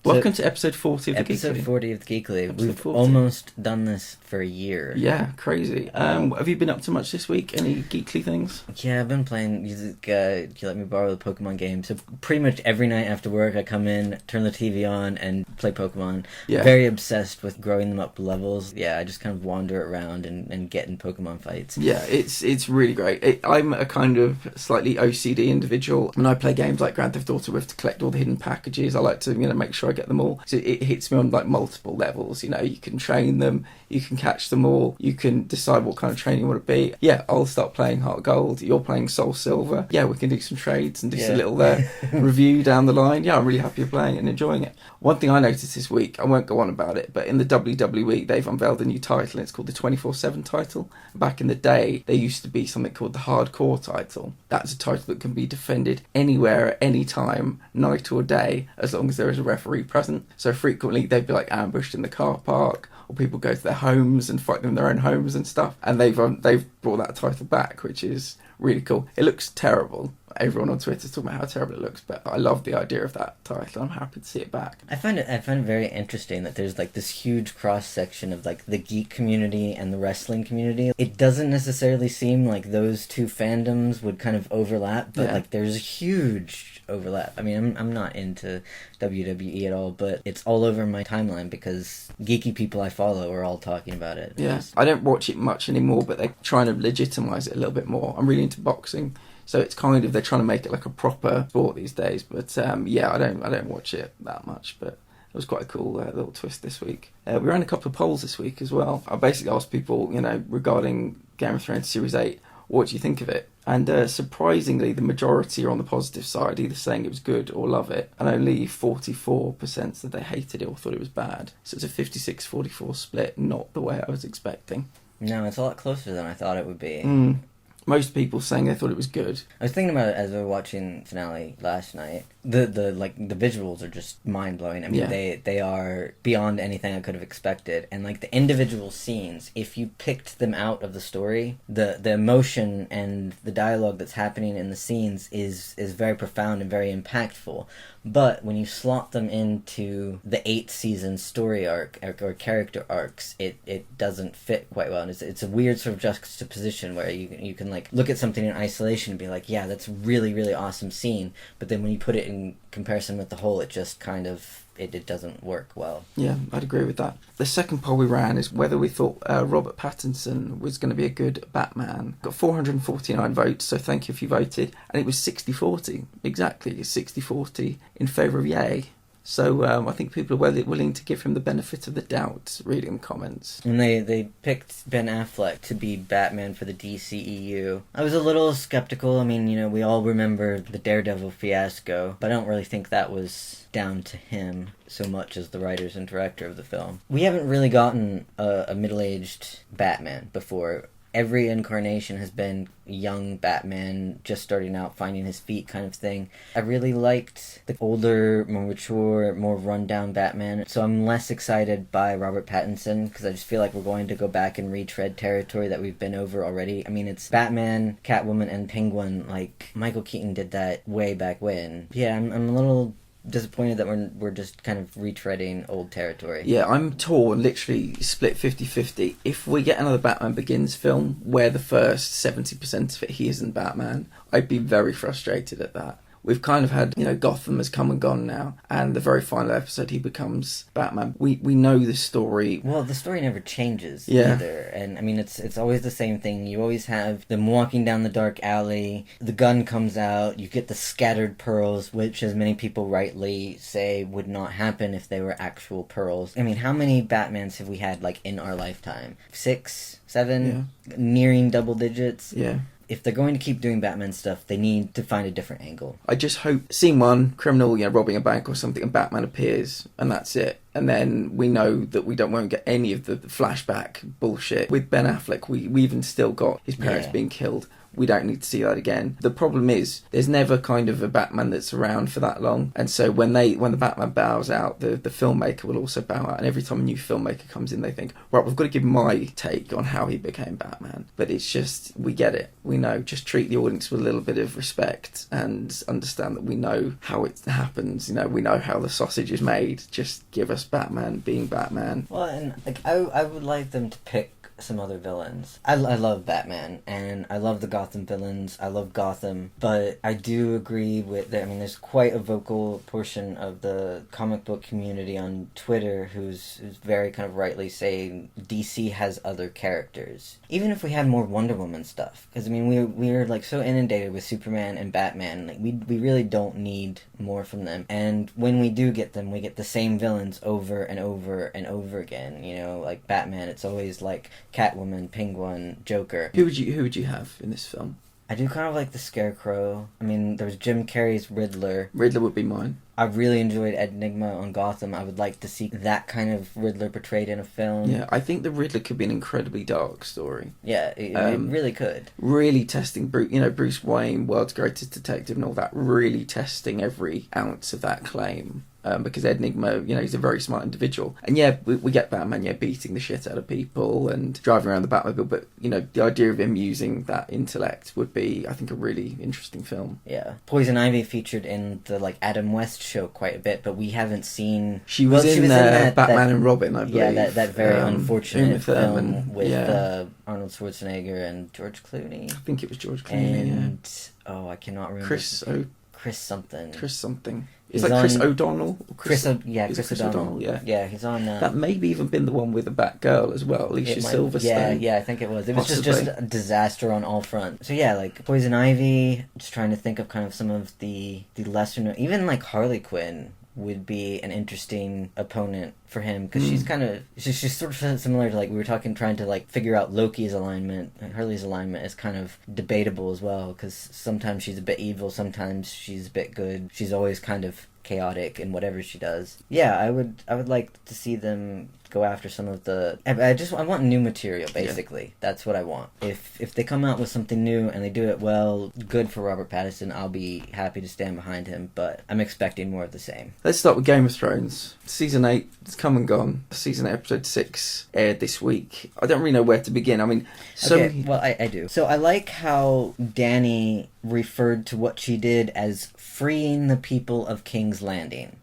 Welcome to episode 40 of the Geekly. Episode 40 of the Geekly. We've 40. almost done this for a year. Yeah, crazy. Have you been up to much this week? Any Geekly things? Yeah, I've been playing. You let me borrow the Pokemon game. So pretty much every night after work, I come in, turn the TV on, and play Pokemon. Yeah. Very obsessed with growing them up levels. Yeah, I just kind of wander around and get in Pokemon fights. Yeah, it's really great. I'm a kind of slightly OCD individual. When I play games like Grand Theft Auto, we have to collect all the hidden packages. I like to, make sure I get them all. So it hits me on like multiple levels. You can train them, you can catch them all, you can decide what kind of training you want to be. Yeah, I'll start playing Heart Gold. You're playing Soul Silver. Yeah, we can do some trades and do a little review down the line. Yeah, I'm really happy with playing it and enjoying it. One thing I noticed this week, I won't go on about it, but in the WWE, they've unveiled a new title. And it's called the 24/7 title. Back in the day, there used to be something called the Hardcore title. That's a title that can be defended anywhere at any time, night or day, as long as there is a referee present. So frequently they'd be like ambushed in the car park, or people go to their homes and fight them in their own homes and stuff. And they've brought that title back, which is really cool. It looks terrible. Everyone on Twitter's talking about how terrible it looks, but I love the idea of that title. I'm happy to see it back. I find it very interesting that there's like this huge cross section of like the geek community and the wrestling community. It doesn't necessarily seem like those two fandoms would kind of overlap, but like there's a huge overlap. I mean, I'm not into WWE at all, but it's all over my timeline because geeky people I follow are all talking about it. Yeah, I don't watch it much anymore, but they're trying to legitimize it a little bit more. I'm really into boxing. So it's kind of, they're trying to make it like a proper sport these days. But I don't watch it that much. But it was quite a cool little twist this week. We ran a couple of polls this week as well. I basically asked people, regarding Game of Thrones Series 8, what do you think of it? And surprisingly, the majority are on the positive side, either saying it was good or love it. And only 44% said they hated it or thought it was bad. So it's a 56-44 split, not the way I was expecting. No, it's a lot closer than I thought it would be. Most people saying they thought it was good. I was thinking about it as we were watching the finale last night. The visuals are just mind blowing. I mean, they are beyond anything I could have expected. And like the individual scenes, if you picked them out of the story, the emotion and the dialogue that's happening in the scenes is very profound and very impactful. But when you slot them into the 8-season story arc or character arcs, it doesn't fit quite well. And it's a weird sort of juxtaposition where you can like look at something in isolation and be like, yeah, that's a really, really awesome scene. But then when you put it in comparison with the whole, it just kind of it doesn't work well. Yeah, I'd agree with that. The second poll we ran is whether we thought Robert Pattinson was going to be a good Batman. Got 449 votes, so thank you if you voted. And it was 60-40, exactly 60-40 in favour of yay. So I think people are willing to give him the benefit of the doubt, reading the comments. And they picked Ben Affleck to be Batman for the DCEU. I was a little skeptical. I mean, we all remember the Daredevil fiasco, but I don't really think that was down to him so much as the writers and director of the film. We haven't really gotten a middle-aged Batman before. Every incarnation has been young Batman, just starting out, finding his feet kind of thing. I really liked the older, more mature, more run-down Batman, so I'm less excited by Robert Pattinson, because I just feel like we're going to go back and retread territory that we've been over already. I mean, it's Batman, Catwoman, and Penguin. Like, Michael Keaton did that way back when. Yeah, I'm a little disappointed that we're just kind of retreading old territory. Yeah, I'm torn, literally split 50-50. If we get another Batman Begins film where the first 70% of it he isn't Batman, I'd be very frustrated at that. We've kind of had, Gotham has come and gone now, and the very final episode he becomes Batman. We know the story. Well, the story never changes either, and I mean it's always the same thing. You always have them walking down the dark alley, the gun comes out, you get the scattered pearls, which as many people rightly say would not happen if they were actual pearls. I mean, how many Batmans have we had like in our lifetime? 6, 7, nearing double digits? Yeah. If they're going to keep doing Batman stuff, they need to find a different angle. I just hope scene 1, criminal, robbing a bank or something, and Batman appears, and that's it. And then we know that we won't get any of the flashback bullshit. With Ben Affleck, we even still got his parents being killed. We don't need to see that again. The problem is, there's never kind of a Batman that's around for that long. And so when the Batman bows out, the filmmaker will also bow out. And every time a new filmmaker comes in, they think, right, we've got to give my take on how he became Batman. But it's just, we get it. We know. Just treat the audience with a little bit of respect and understand that we know how it happens. You know, we know how the sausage is made. Just give us Batman being Batman. Well, and like I would like them to pick some other villains. I love Batman, and I love the Gotham villains. I love Gotham, but I do agree with that. I mean, there's quite a vocal portion of the comic book community on Twitter who's very kind of rightly saying DC has other characters. Even if we had more Wonder Woman stuff, because I mean, we're like so inundated with Superman and Batman. Like we really don't need more from them. And when we do get them, we get the same villains over and over and over again. You know, like Batman, it's always like Catwoman, Penguin, Joker. Who would you have in this film? I do kind of like the Scarecrow. I mean, there was Jim Carrey's Riddler. Riddler would be mine. I really enjoyed Enigma on Gotham. I would like to see that kind of Riddler portrayed in a film. Yeah, I think the Riddler could be an incredibly dark story. Yeah, it really could. Really testing Bruce Wayne, world's greatest detective and all that, really testing every ounce of that claim. Because Enigma, he's a very smart individual. And yeah, we get Batman, beating the shit out of people and driving around the Batmobile. But, the idea of him using that intellect would be, I think, a really interesting film. Yeah. Poison Ivy featured in the, Adam West show quite a bit, but we haven't seen... She was in Batman and Robin, I believe. Yeah, that very unfortunate film with yeah. Arnold Schwarzenegger and George Clooney. I think it was George Clooney, I cannot remember. Chris something. He's like Chris on, O'Donnell? Chris O'Donnell. Yeah, he's on... that maybe even been the one with the Batgirl as well, Alicia Silverstone. Yeah, I think it was. It was just a disaster on all fronts. So yeah, Poison Ivy, just trying to think of kind of some of the lesser known... Even Harley Quinn would be an interesting opponent for him, because she's sort of similar to we were trying to figure out Loki's alignment. Harley's alignment is kind of debatable as well, because sometimes she's a bit evil, sometimes she's a bit good. She's always kind of chaotic in whatever she does. Yeah, I would like to see them go after some of the... I want new material, basically. Yeah. That's what I want. If they come out with something new and they do it well, good for Robert Pattinson. I'll be happy to stand behind him, but I'm expecting more of the same. Let's start with Game of Thrones. Season 8 has come and gone. Season 8, episode 6 aired this week. I don't really know where to begin. I mean, I do. So I like how Dany referred to what she did as freeing the people of King's Landing.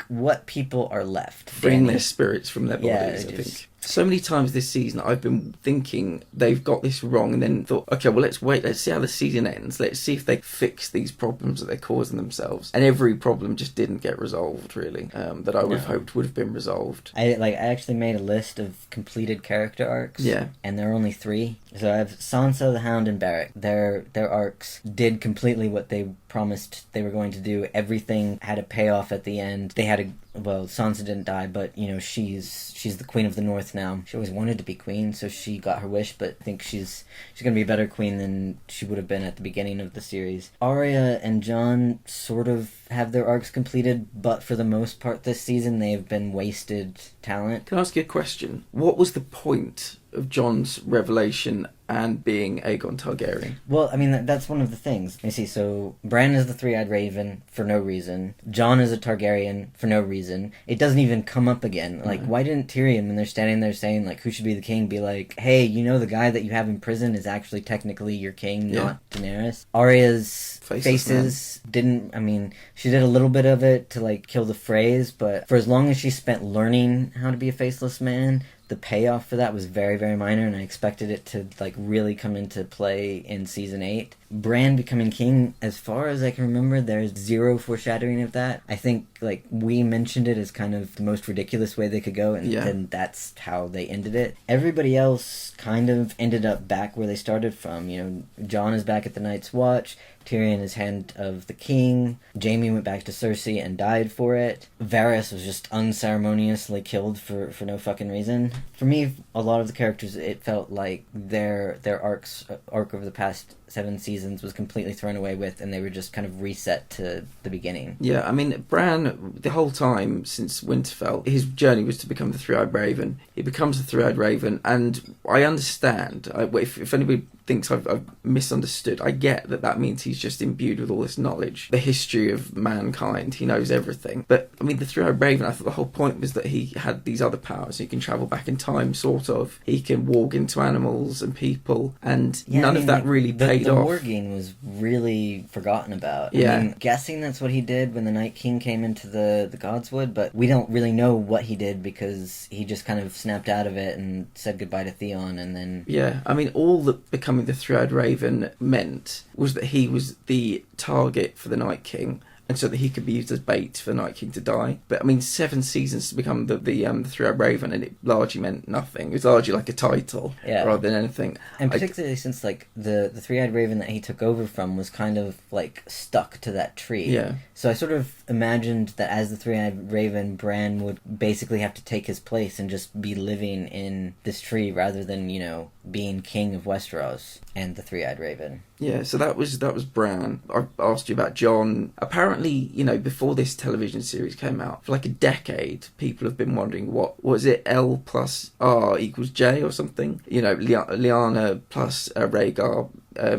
What people are left? Freeing their spirits from their bodies, I think. So many times this season I've been thinking they've got this wrong, and then thought, okay, well, let's see how the season ends. Let's see if they fix these problems that they're causing themselves. And every problem just didn't get resolved, really, that I would have hoped would have been resolved. I actually made a list of completed character arcs. Yeah. And there are only 3. So I have Sansa, the Hound, and Beric. Their arcs did completely what they promised they were going to do. Everything had a payoff at the end. They had Sansa didn't die, but she's the Queen of the North now. She always wanted to be queen, so she got her wish, but I think she's gonna be a better queen than she would have been at the beginning of the series. Arya and Jon sort of have their arcs completed, but for the most part this season they've been wasted talent. Can I ask you a question? What was the point of Jon's revelation and being Aegon Targaryen? Well, I mean, that's one of the things. You see, so Bran is the Three-Eyed Raven for no reason. Jon is a Targaryen for no reason. It doesn't even come up again. Why didn't Tyrion, when they're standing there saying, who should be the king, be like, hey, the guy that you have in prison is actually technically your king, not Daenerys? Arya's faces didn't... I mean, she did a little bit of it to, kill the Freys, but for as long as she spent learning how to be a faceless man... The payoff for that was very, very minor, and I expected it to, really come into play in Season 8. Bran becoming king, as far as I can remember, there's zero foreshadowing of that. I think, we mentioned it as kind of the most ridiculous way they could go, and then that's how they ended it. Everybody else kind of ended up back where they started from. Jon is back at the Night's Watch. Tyrion is Hand of the King. Jaime went back to Cersei and died for it. Varys was just unceremoniously killed for no fucking reason. For me, a lot of the characters, it felt like their arc over the past 7 seasons was completely thrown away with, and they were just kind of reset to the beginning. Yeah, I mean, Bran, the whole time since Winterfell, his journey was to become the Three-Eyed Raven. He becomes the Three-Eyed Raven, and I understand, if anybody thinks I've misunderstood. I get that means he's just imbued with all this knowledge, the history of mankind. He knows everything. But I mean, the three-eyed raven, I thought the whole point was that he had these other powers. He can travel back in time, sort of. He can walk into animals and people, and none of that really paid off. The warging was really forgotten about. Yeah. I mean, guessing that's what he did when the Night King came into the Godswood, but we don't really know what he did because he just kind of snapped out of it and said goodbye to Theon, and then... Yeah, I mean, all that becoming the three-eyed raven meant was that he was the target for the Night King, and so that he could be used as bait for the Night King to die. But I mean, 7 seasons to become the three-eyed raven, and it largely meant nothing. It was largely like a title rather than anything. And particularly since like the three-eyed raven that he took over from was kind of like stuck to that tree. Yeah. So I sort of imagined that as the three-eyed raven, Bran would basically have to take his place and just be living in this tree rather than, you know, being king of Westeros and the three-eyed raven. Yeah, so that was Bran. I asked you about Jon. Apparently, you know, before this television series came out, for like a decade, people have been wondering what was it, L plus R equals J or something? You know, Lyanna plus Rhaegar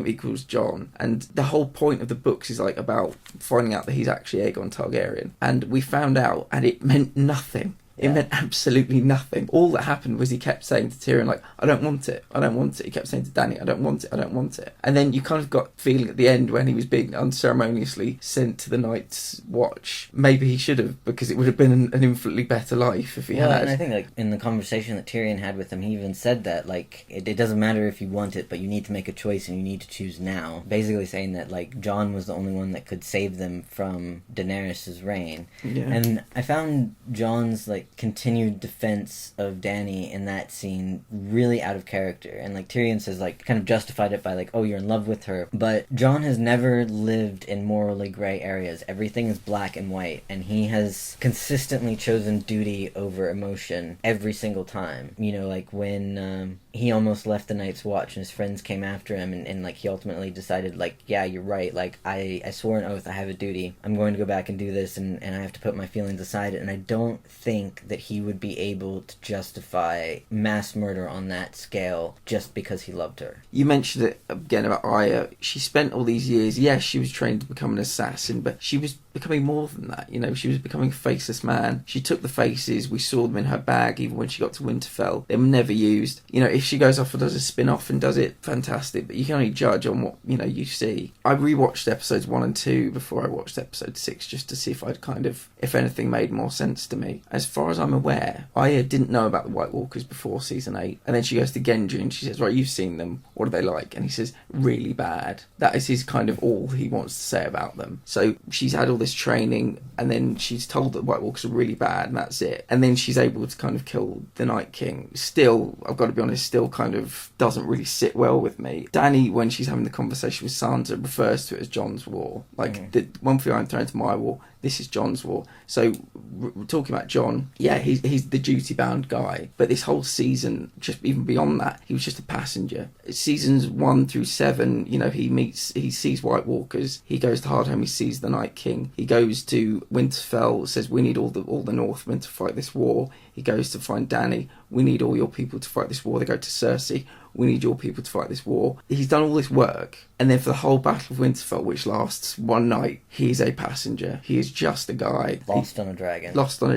equals Jon, and the whole point of the books is like about finding out that he's actually Aegon Targaryen, and we found out, and it meant nothing. It meant absolutely nothing. All that happened was he kept saying to Tyrion, like, I don't want it, I don't want it. He kept saying to Dany, I don't want it, I don't want it. And then you kind of got feeling at the end when he was being unceremoniously sent to the Night's Watch, maybe he should have, because it would have been an infinitely better life if he had. And I think, like, in the conversation that Tyrion had with him, he even said that, like, it doesn't matter if you want it, but you need to make a choice and you need to choose now. Basically saying that, like, Jon was the only one that could save them from Daenerys' reign. Yeah. And I found Jon's, like, continued defense of Dany in that scene really out of character, and like Tyrion says, like, kind of justified it by like, oh, you're in love with her, but Jon has never lived in morally gray areas. Everything is black and white, and he has consistently chosen duty over emotion every single time. You know, like when he almost left the Night's Watch and his friends came after him, and like he ultimately decided, like, yeah, you're right, like I swore an oath, I have a duty, I'm going to go back and do this, and I have to put my feelings aside. And I don't think that he would be able to justify mass murder on that scale just because he loved her. You mentioned it again about Arya. She spent all these years, yes, she was trained to become an assassin, but she was becoming more than that. You know, she was becoming a faceless man. She took the faces, we saw them in her bag even when she got to Winterfell. They were never used. You know, if she goes off and does a spin-off and does it, fantastic, but you can only judge on what, you know, you see. I rewatched episodes 1 and 2 before I watched episode 6 just to see if I'd kind of, if anything made more sense to me. As far as I'm aware, Arya didn't know about the White Walkers before season 8, and then she goes to Gendry and she says, right, you've seen them, what are they like? And he says, really bad. That is his kind of all he wants to say about them. So she's had all this training, and then she's told that White Walkers are really bad, and that's it. And then she's able to kind of kill the Night King. Still, I've got to be honest, still kind of doesn't really sit well with me. Dany, when she's having the conversation with Sansa, refers to it as Jon's war. Like, the one for your own throne to my war, this is Jon's war. So, we're talking about Jon, yeah, he's the duty-bound guy, but this whole season, just even beyond that, he was just a passenger. Seasons 1 through 7, you know, he sees White Walkers, he goes to Hardhome, he sees the Night King, he goes to Winterfell, says, we need all the Northmen to fight this war. He goes to find Dany, we need all your people to fight this war. They go to Cersei, we need your people to fight this war. He's done all this work, and then for the whole Battle of Winterfell, which lasts one night, he's a passenger. He is just a guy. Lost on a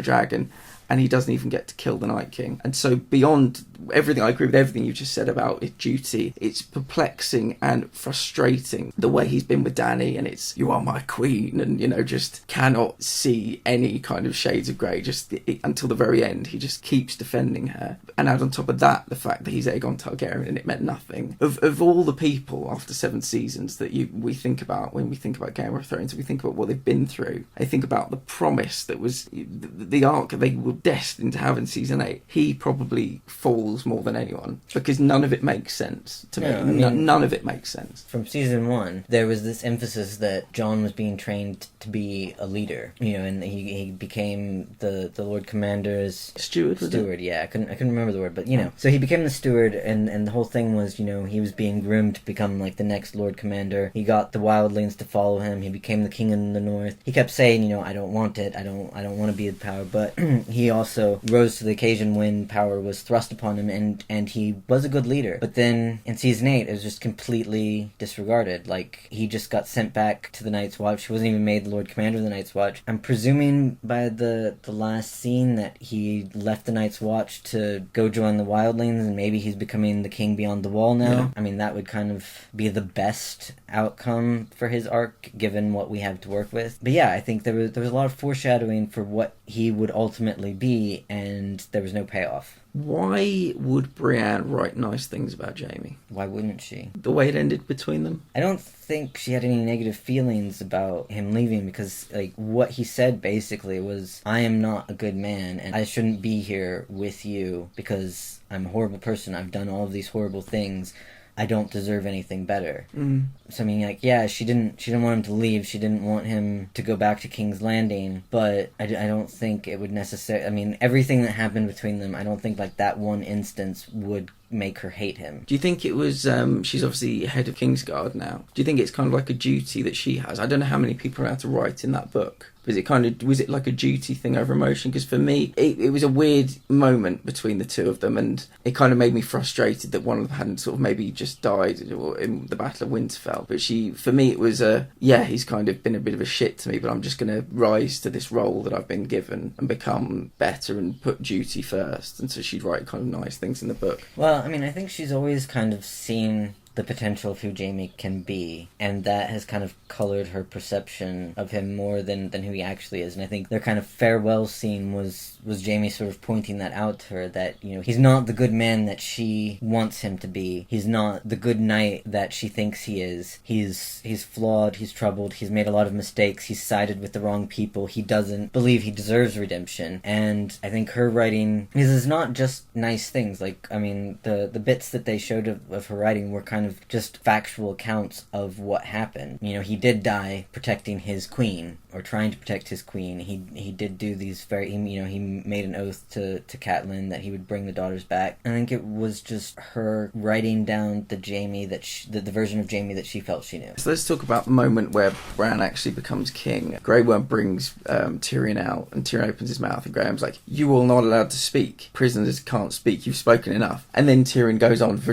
dragon. And he doesn't even get to kill the Night King. And so beyond everything, I agree with everything you just said about his duty. It's perplexing and frustrating the way he's been with Dany, and it's, you are my queen, and, you know, just cannot see any kind of shades of grey, until the very end. He just keeps defending her. And add on top of that, the fact that he's Aegon Targaryen and it meant nothing. Of all the people after 7 seasons that we think about when we think about Game of Thrones, we think about what they've been through. I think about the promise that was the arc they were destined to have in season 8. He probably falls more than anyone because none of it makes sense to me. No, I mean, none of it makes sense. From season 1, there was this emphasis that Jon was being trained to be a leader, you know, and he became the Lord Commander's steward. Yeah, I couldn't remember the word, but you know, so he became the steward, and the whole thing was, you know, he was being groomed to become like the next Lord Commander. He got the wildlings to follow him. He became the king in the north. He kept saying, you know, I don't want it. I don't want to be the power, but he he also rose to the occasion when power was thrust upon him, and he was a good leader. But then in season 8, it was just completely disregarded. Like, he just got sent back to the Night's Watch. He wasn't even made the Lord Commander of the Night's Watch. I'm presuming by the last scene that he left the Night's Watch to go join the Wildlings, and maybe he's becoming the king beyond the wall now. Yeah. I mean, that would kind of be the best outcome for his arc, given what we have to work with. But yeah, I think there was a lot of foreshadowing for what he would ultimately be, and there was no payoff. Why would Brienne write nice things about Jaime? Why wouldn't she? The way it ended between them? I don't think she had any negative feelings about him leaving, because, like, what he said basically was, I am not a good man, and I shouldn't be here with you because I'm a horrible person. I've done all of these horrible things. I don't deserve anything better. So I mean, like, yeah, she didn't want him to leave. She didn't want him to go back to King's Landing. But I don't think it would necessarily. I mean, everything that happened between them, I don't think like that one instance would make her hate him. Do you think it was? She's obviously head of Kingsguard now. Do you think it's kind of like a duty that she has? I don't know how many people are allowed to write in that book. Was it like a duty thing over emotion? Because for me, it was a weird moment between the two of them, and it kind of made me frustrated that one of them hadn't sort of maybe just died in the Battle of Winterfell. But for me, it was he's kind of been a bit of a shit to me, but I'm just going to rise to this role that I've been given and become better and put duty first. And so she'd write kind of nice things in the book. Well, I mean, I think she's always kind of seen the potential of who Jaime can be, and that has kind of colored her perception of him more than who he actually is. And I think their kind of farewell scene was Jaime sort of pointing that out to her, that, you know, he's not the good man that she wants him to be. He's not the good knight that she thinks he is. He's flawed, he's troubled, he's made a lot of mistakes, he's sided with the wrong people, he doesn't believe he deserves redemption. And I think her writing is not just nice things. Like, I mean, the bits that they showed of her writing were kind of just factual accounts of what happened. You know, he did die protecting his queen, or trying to protect his queen. He did do these he made an oath to Catelyn that he would bring the daughters back. I think it was just her writing down the Jaime the version of Jaime that she felt she knew. So let's talk about the moment where Bran actually becomes king. Grey Worm brings Tyrion out, and Tyrion opens his mouth, and Graham's like, "You all not allowed to speak. Prisoners can't speak. You've spoken enough." And then Tyrion goes on for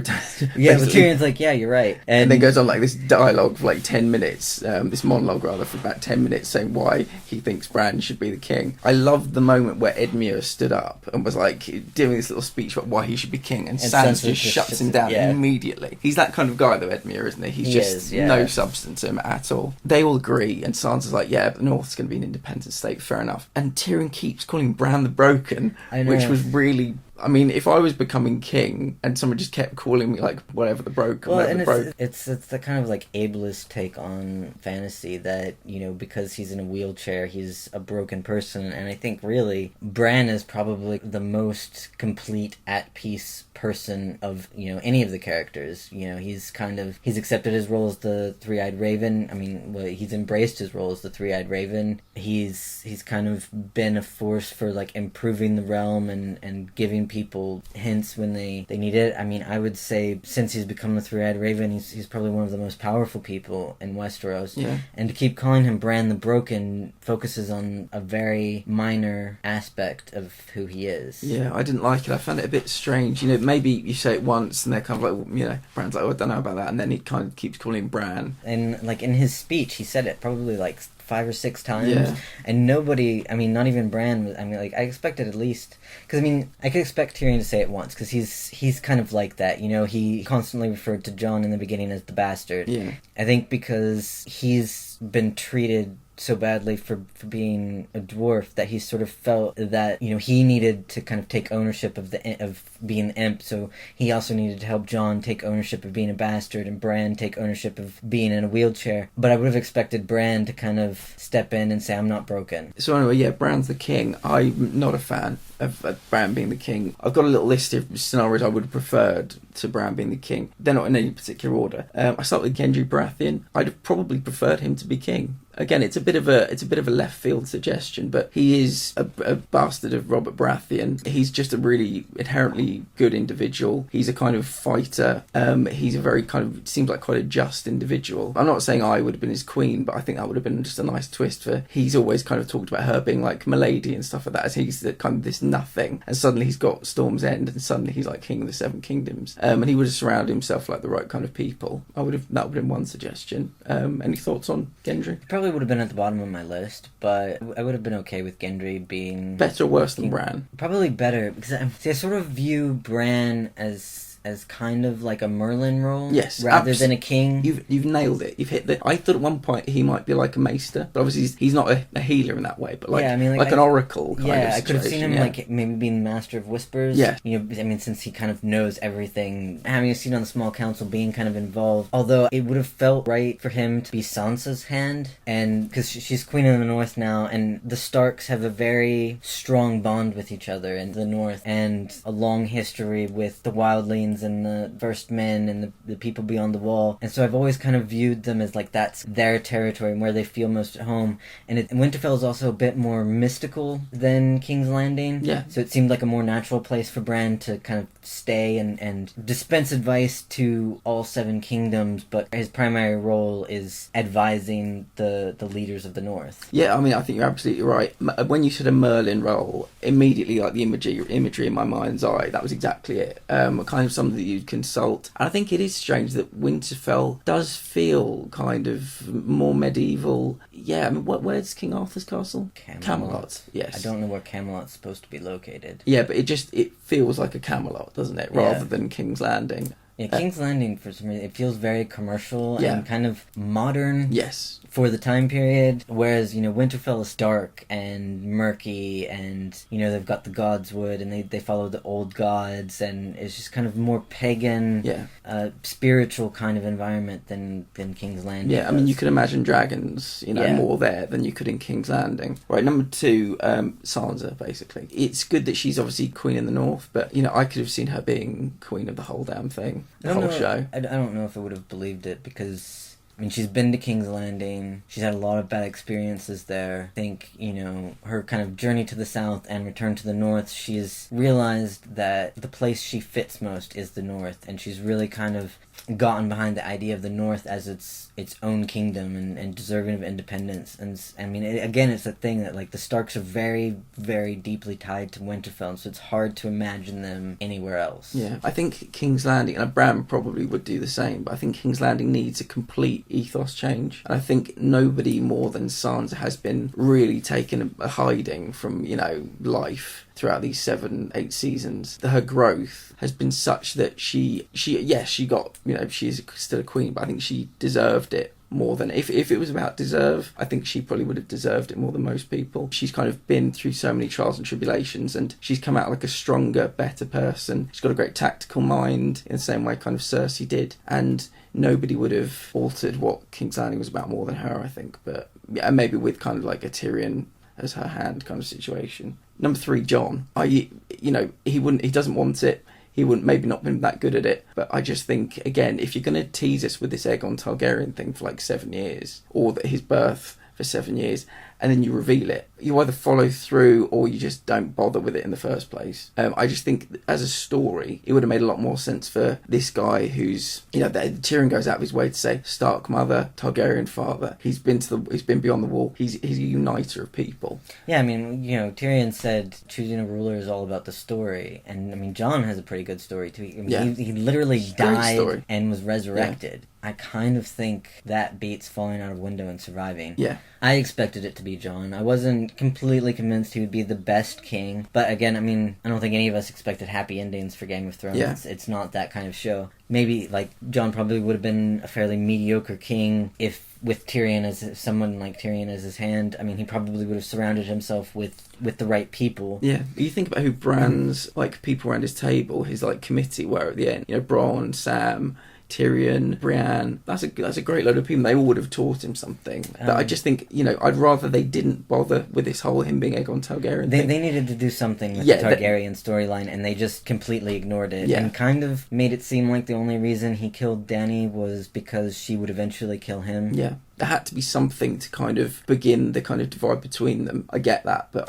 yeah, but Tyrion's like, "Yeah, you're right," and then goes on like this dialogue for like 10 minutes, this monologue rather, for about 10 minutes, saying why he thinks Bran should be the king. I loved the moment where Ed Muir stood up and was like doing this little speech about why he should be king, and Sansa just shuts him down immediately. He's that kind of guy though, Ed Muir, isn't he? He's no substance to him at all. They all agree, and Sansa's like, yeah, but the North's going to be an independent state, fair enough. And Tyrion keeps calling Bran the Broken, which was really... I mean, if I was becoming king and someone just kept calling me like whatever the Broken, well, and it's the kind of like ableist take on fantasy that, you know, because he's in a wheelchair, he's a broken person. And I think really Bran is probably the most complete, at peace person of, you know, any of the characters. You know, he's accepted his role as the Three-Eyed Raven. I mean, he's embraced his role as the Three-Eyed Raven. He's kind of been a force for like improving the realm and giving people hints when they need it. I mean, I would say since he's become the Three-Eyed Raven, he's probably one of the most powerful people in Westeros. Yeah. And to keep calling him Bran the Broken focuses on a very minor aspect of who he is. Yeah, I didn't like it. I found it a bit strange. You know, maybe you say it once and they're kind of like, you know, Bran's like, oh, I don't know about that, and then he kind of keeps calling him Bran. And like in his speech, he said it probably like 5 or 6 times, and nobody, I mean, not even Bran, I mean, like, I expected at least, because, I mean, I could expect Tyrion to say it once, because he's kind of like that, you know, he constantly referred to Jon in the beginning as the bastard. Yeah. I think because he's been treated so badly for being a dwarf that he sort of felt that, you know, he needed to kind of take ownership of being the imp, so he also needed to help Jon take ownership of being a bastard and Bran take ownership of being in a wheelchair. But I would have expected Bran to kind of step in and say, I'm not broken. So anyway, yeah, Bran's the king. I'm not a fan of Bran being the king. I've got a little list of scenarios I would have preferred to Bran being the king. They're not in any particular order. I start with Gendry Baratheon. I'd have probably preferred him to be king. again, it's a bit of a left field suggestion, but he is a bastard of Robert Baratheon. He's just a really inherently good individual. He's a kind of fighter. He's a very kind of, seems like quite a just individual. I'm not saying I would have been his queen, but I think that would have been just a nice twist for, he's always kind of talked about her being like Milady and stuff like that, as he's the, kind of this nothing, and suddenly he's got Storm's End, and suddenly he's like king of the Seven Kingdoms, and he would have surrounded himself like the right kind of people. That would have been one suggestion. Any thoughts on Gendry? It probably would have been at the bottom of my list, but I would have been okay with Gendry being better or worse than Bran. Probably better, because I sort of view Bran as kind of like a Merlin role, yes, rather than a king. You've nailed it. You've hit the. I thought at one point he might be like a maester, but obviously he's not a healer in that way. But like, like an oracle kind of situation. I could have seen him like maybe being Master of Whispers. Yeah, you know, I mean, since he kind of knows everything, having a seat on the small council, being kind of involved. Although it would have felt right for him to be Sansa's hand, and because she's Queen of the North now, and the Starks have a very strong bond with each other in the North, and a long history with the Wildlings and the First Men and the people beyond the Wall, and so I've always kind of viewed them as like that's their territory and where they feel most at home. And Winterfell is also a bit more mystical than King's Landing, so it seemed like a more natural place for Bran to kind of stay and dispense advice to all seven kingdoms, but his primary role is advising the leaders of the North. Yeah, I mean, I think you're absolutely right. When you said a Merlin role, immediately like the imagery in my mind's eye, that was exactly it. Kind of something that you'd consult. And I think it is strange that Winterfell does feel kind of more medieval. Yeah, I mean, where's King Arthur's castle? Camelot. Yes. I don't know where Camelot's supposed to be located. Yeah, but it feels like a Camelot, doesn't it? Rather than King's Landing. Yeah, King's Landing, for some reason, it feels very commercial and kind of modern. Yes. For the time period, whereas, you know, Winterfell is dark and murky, and, you know, they've got the Godswood, and they follow the old gods, and it's just kind of more pagan, spiritual kind of environment than King's Landing. Yeah, I mean, you could imagine dragons, you know, more there than you could in King's Landing. Right, number 2, Sansa, basically. It's good that she's obviously Queen in the North, but, you know, I could have seen her being Queen of the whole damn thing, the whole show. I don't know if I would have believed it, because I mean, she's been to King's Landing. She's had a lot of bad experiences there. I think, you know, her kind of journey to the south and return to the north, she's realized that the place she fits most is the north. And she's really kind of gotten behind the idea of the north as its own kingdom and deserving of independence. And I mean, again, it's a thing that, like, the Starks are very, very deeply tied to Winterfell, so it's hard to imagine them anywhere else. Yeah, I think King's Landing, and Bran probably would do the same, but I think King's Landing needs a complete ethos change. And I think nobody more than Sansa has been really taken a hiding from, you know, life throughout these 7-8 seasons. Her growth has been such that she got, you know, she's still a queen, but I think she deserved it more than, if it was about deserve, I think she probably would have deserved it more than most people. She's kind of been through so many trials and tribulations, and she's come out like a stronger, better person. She's got a great tactical mind in the same way kind of Cersei did, and nobody would have altered what King's Landing was about more than her, I think. But yeah, maybe with kind of like a Tyrion as her hand kind of situation. Number 3, Jon. He doesn't want it. He wouldn't maybe not been that good at it, but I just think, again, if you're going to tease us with this Aegon Targaryen thing for like 7 years, or that his birth for 7 years, and then you reveal it, you either follow through or you just don't bother with it in the first place. I just think as a story, it would have made a lot more sense for this guy who's, you know, Tyrion goes out of his way to say Stark mother, Targaryen father. He's been beyond the wall. He's a uniter of people. Yeah, I mean, you know, Tyrion said choosing a ruler is all about the story, and I mean, Jon has a pretty good story too. I mean, he literally died and was resurrected. Yeah. I kind of think that beats falling out of window and surviving. Yeah. I expected it to be Jon. I wasn't completely convinced he would be the best king. But again, I mean, I don't think any of us expected happy endings for Game of Thrones. Yeah. It's not that kind of show. Maybe, like, Jon probably would have been a fairly mediocre king if, with Tyrion as someone like Tyrion as his hand, I mean, he probably would have surrounded himself with the right people. Yeah. You think about who Bran's, like, people around his table, his, like, committee were at the end. You know, Bronn, Sam, Tyrion, Brienne. That's a great load of people. They all would have taught him something. But I just think, I'd rather they didn't bother with this whole him being Aegon Targaryen thing. They needed to do something with the Targaryen storyline, and they just completely ignored it. And kind of made it seem like the only reason he killed Dany was because she would eventually kill him. Yeah. There had to be something to kind of begin the kind of divide between them. I get that, but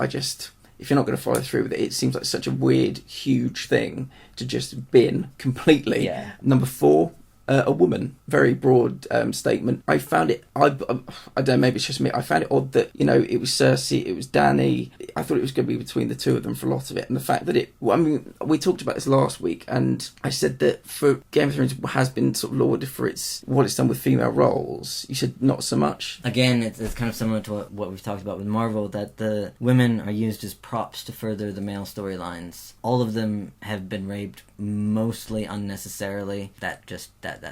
if you're not going to follow through with it, it seems like such a weird, huge thing to just bin completely. Yeah. Number 4, a woman. Very broad statement. I found it, I don't know, maybe it's just me, I found it odd that, it was Cersei, it was Dany. I thought it was going to be between the two of them for a lot of it. And the fact that we talked about this last week, and I said that for Game of Thrones has been sort of lauded for what it's done with female roles. You said not so much. Again, it's kind of similar to what we've talked about with Marvel, that the women are used as props to further the male storylines. All of them have been raped, mostly unnecessarily. That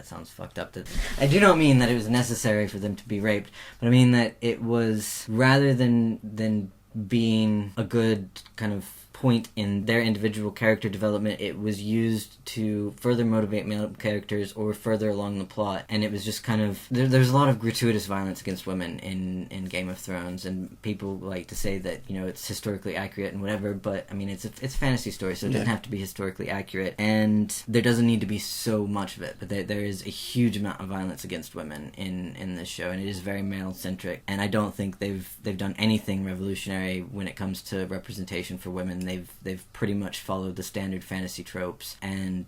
sounds fucked up. I do not mean that it was necessary for them to be raped, but I mean that it was, rather than being a good kind of point in their individual character development, it was used to further motivate male characters or further along the plot. And it was just kind of, there's a lot of gratuitous violence against women in Game of Thrones, and people like to say that it's historically accurate and whatever, but I mean it's a fantasy story, so it doesn't have to be historically accurate, and there doesn't need to be so much of it, but there is a huge amount of violence against women in this show, and it is very male centric, and I don't think they've done anything revolutionary when it comes to representation for women. They've pretty much followed the standard fantasy tropes and,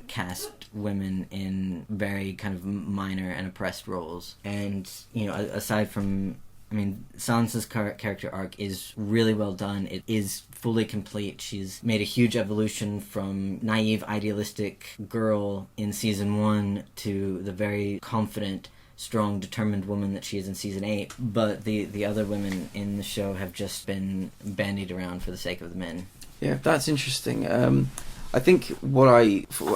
cast women in very kind of minor and oppressed roles. And, aside from, Sansa's character arc is really well done. It is fully complete. She's made a huge evolution from naive, idealistic girl in season 1 to the very confident, strong, determined woman that she is in season 8, but the other women in the show have just been bandied around for the sake of the men. Yeah, that's interesting. I think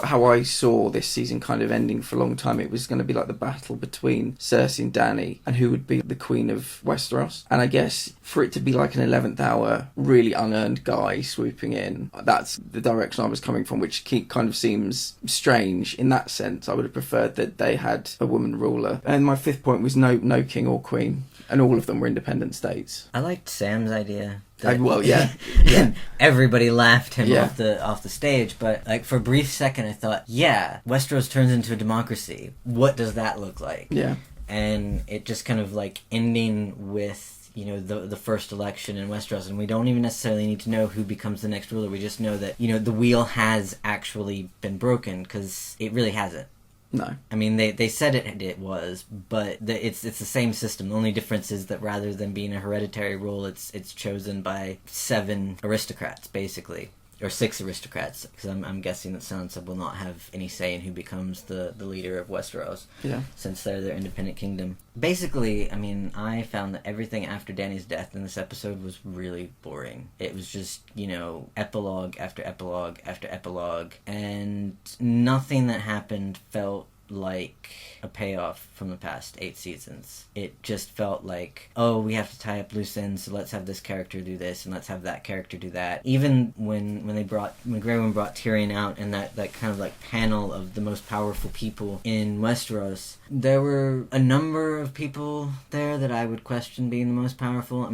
how I saw this season kind of ending for a long time, it was going to be like the battle between Cersei and Dany and who would be the Queen of Westeros. And I guess for it to be like an 11th hour, really unearned guy swooping in, that's the direction I was coming from, which kind of seems strange in that sense. I would have preferred that they had a woman ruler. And my 5th point was no king or queen, and all of them were independent states. I liked Sam's idea. Yeah. Everybody laughed him off the stage, but like for a brief second I thought, Westeros turns into a democracy. What does that look like? Yeah. And it just kind of like ending with the first election in Westeros, and we don't even necessarily need to know who becomes the next ruler. We just know that the wheel has actually been broken, because it really hasn't. No. I mean, they said it was, but it's the same system. The only difference is that rather than being a hereditary rule, it's chosen by 7 aristocrats, basically. Or 6 aristocrats, because I'm guessing that Sansa will not have any say in who becomes the leader of Westeros, since they're their independent kingdom. Basically, I found that everything after Dany's death in this episode was really boring. It was just, epilogue after epilogue after epilogue, and nothing that happened felt like a payoff from the past 8 seasons. It just felt like, we have to tie up loose ends, so let's have this character do this, and let's have that character do that. Even when Grey Worm brought Tyrion out, and that kind of like panel of the most powerful people in Westeros, there were a number of people there that I would question being the most powerful.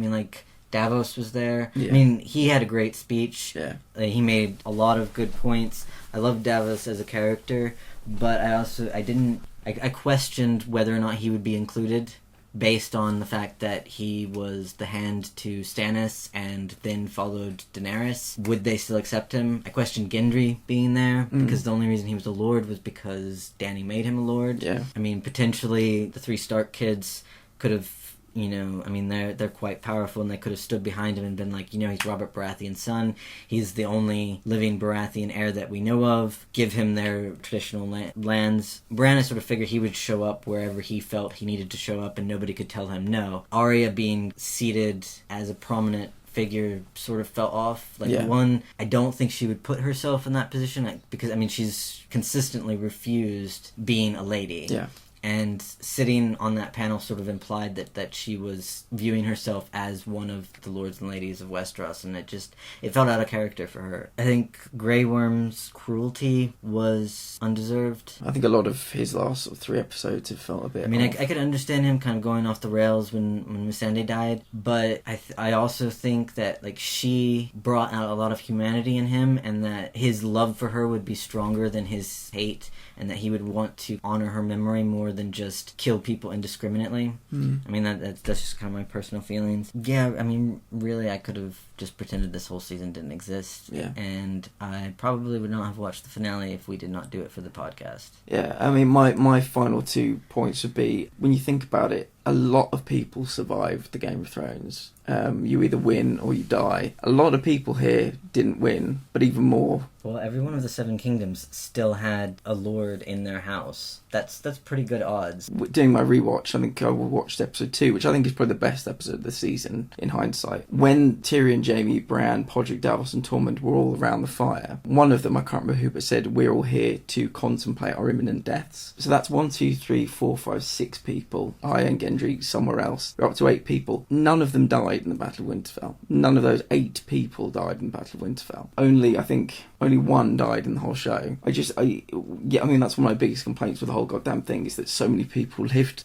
Davos was there. Yeah. He had a great speech. Yeah. He made a lot of good points. I loved Davos as a character, but I questioned whether or not he would be included based on the fact that he was the hand to Stannis and then followed Daenerys. Would they still accept him? I questioned Gendry being there, because the only reason he was a lord was because Dany made him a lord. Yeah. Potentially the 3 Stark kids could have, they're quite powerful, and they could have stood behind him and been like, he's Robert Baratheon's son. He's the only living Baratheon heir that we know of. Give him their traditional lands. Bran, I sort of figured he would show up wherever he felt he needed to show up, and nobody could tell him no. Arya being seated as a prominent figure sort of fell off. I don't think she would put herself in that position, because she's consistently refused being a lady. Yeah. and sitting on that panel sort of implied that she was viewing herself as one of the lords and ladies of Westeros, and it felt out of character for her. I think Grey Worm's cruelty was undeserved. I think a lot of his last sort of 3 episodes have felt a bit. I mean, I could understand him kind of going off the rails when Missandei died, but I also think that like she brought out a lot of humanity in him, and that his love for her would be stronger than his hate, and that he would want to honor her memory more than just kill people indiscriminately. I mean, that's just kind of my personal feelings. Yeah, I mean, really, I could have just pretended this whole season didn't exist. Yeah. And I probably would not have watched the finale if we did not do it for the podcast. Yeah, I mean, my final 2 points would be, when you think about it, a lot of people survived the Game of Thrones. You either win or you die. A lot of people here didn't win, but even more. Well, every one of the 7 kingdoms still had a lord in their house. That's pretty good odds. Doing my rewatch, I think I watched episode 2, which I think is probably the best episode of the season in hindsight. When Tyrion, Jaime, Bran, Podrick, Davos and Tormund were all around the fire, one of them, I can't remember who, but said, "We're all here to contemplate our imminent deaths." So that's 1, 2, 3, 4, 5, 6 people. I and Gendry somewhere else. We're up to 8 people. None of them died in the Battle of Winterfell. None of those 8 people died in the Battle of Winterfell. Only one died in the whole show. I mean, that's one of my biggest complaints with the whole goddamn thing, is that so many people lived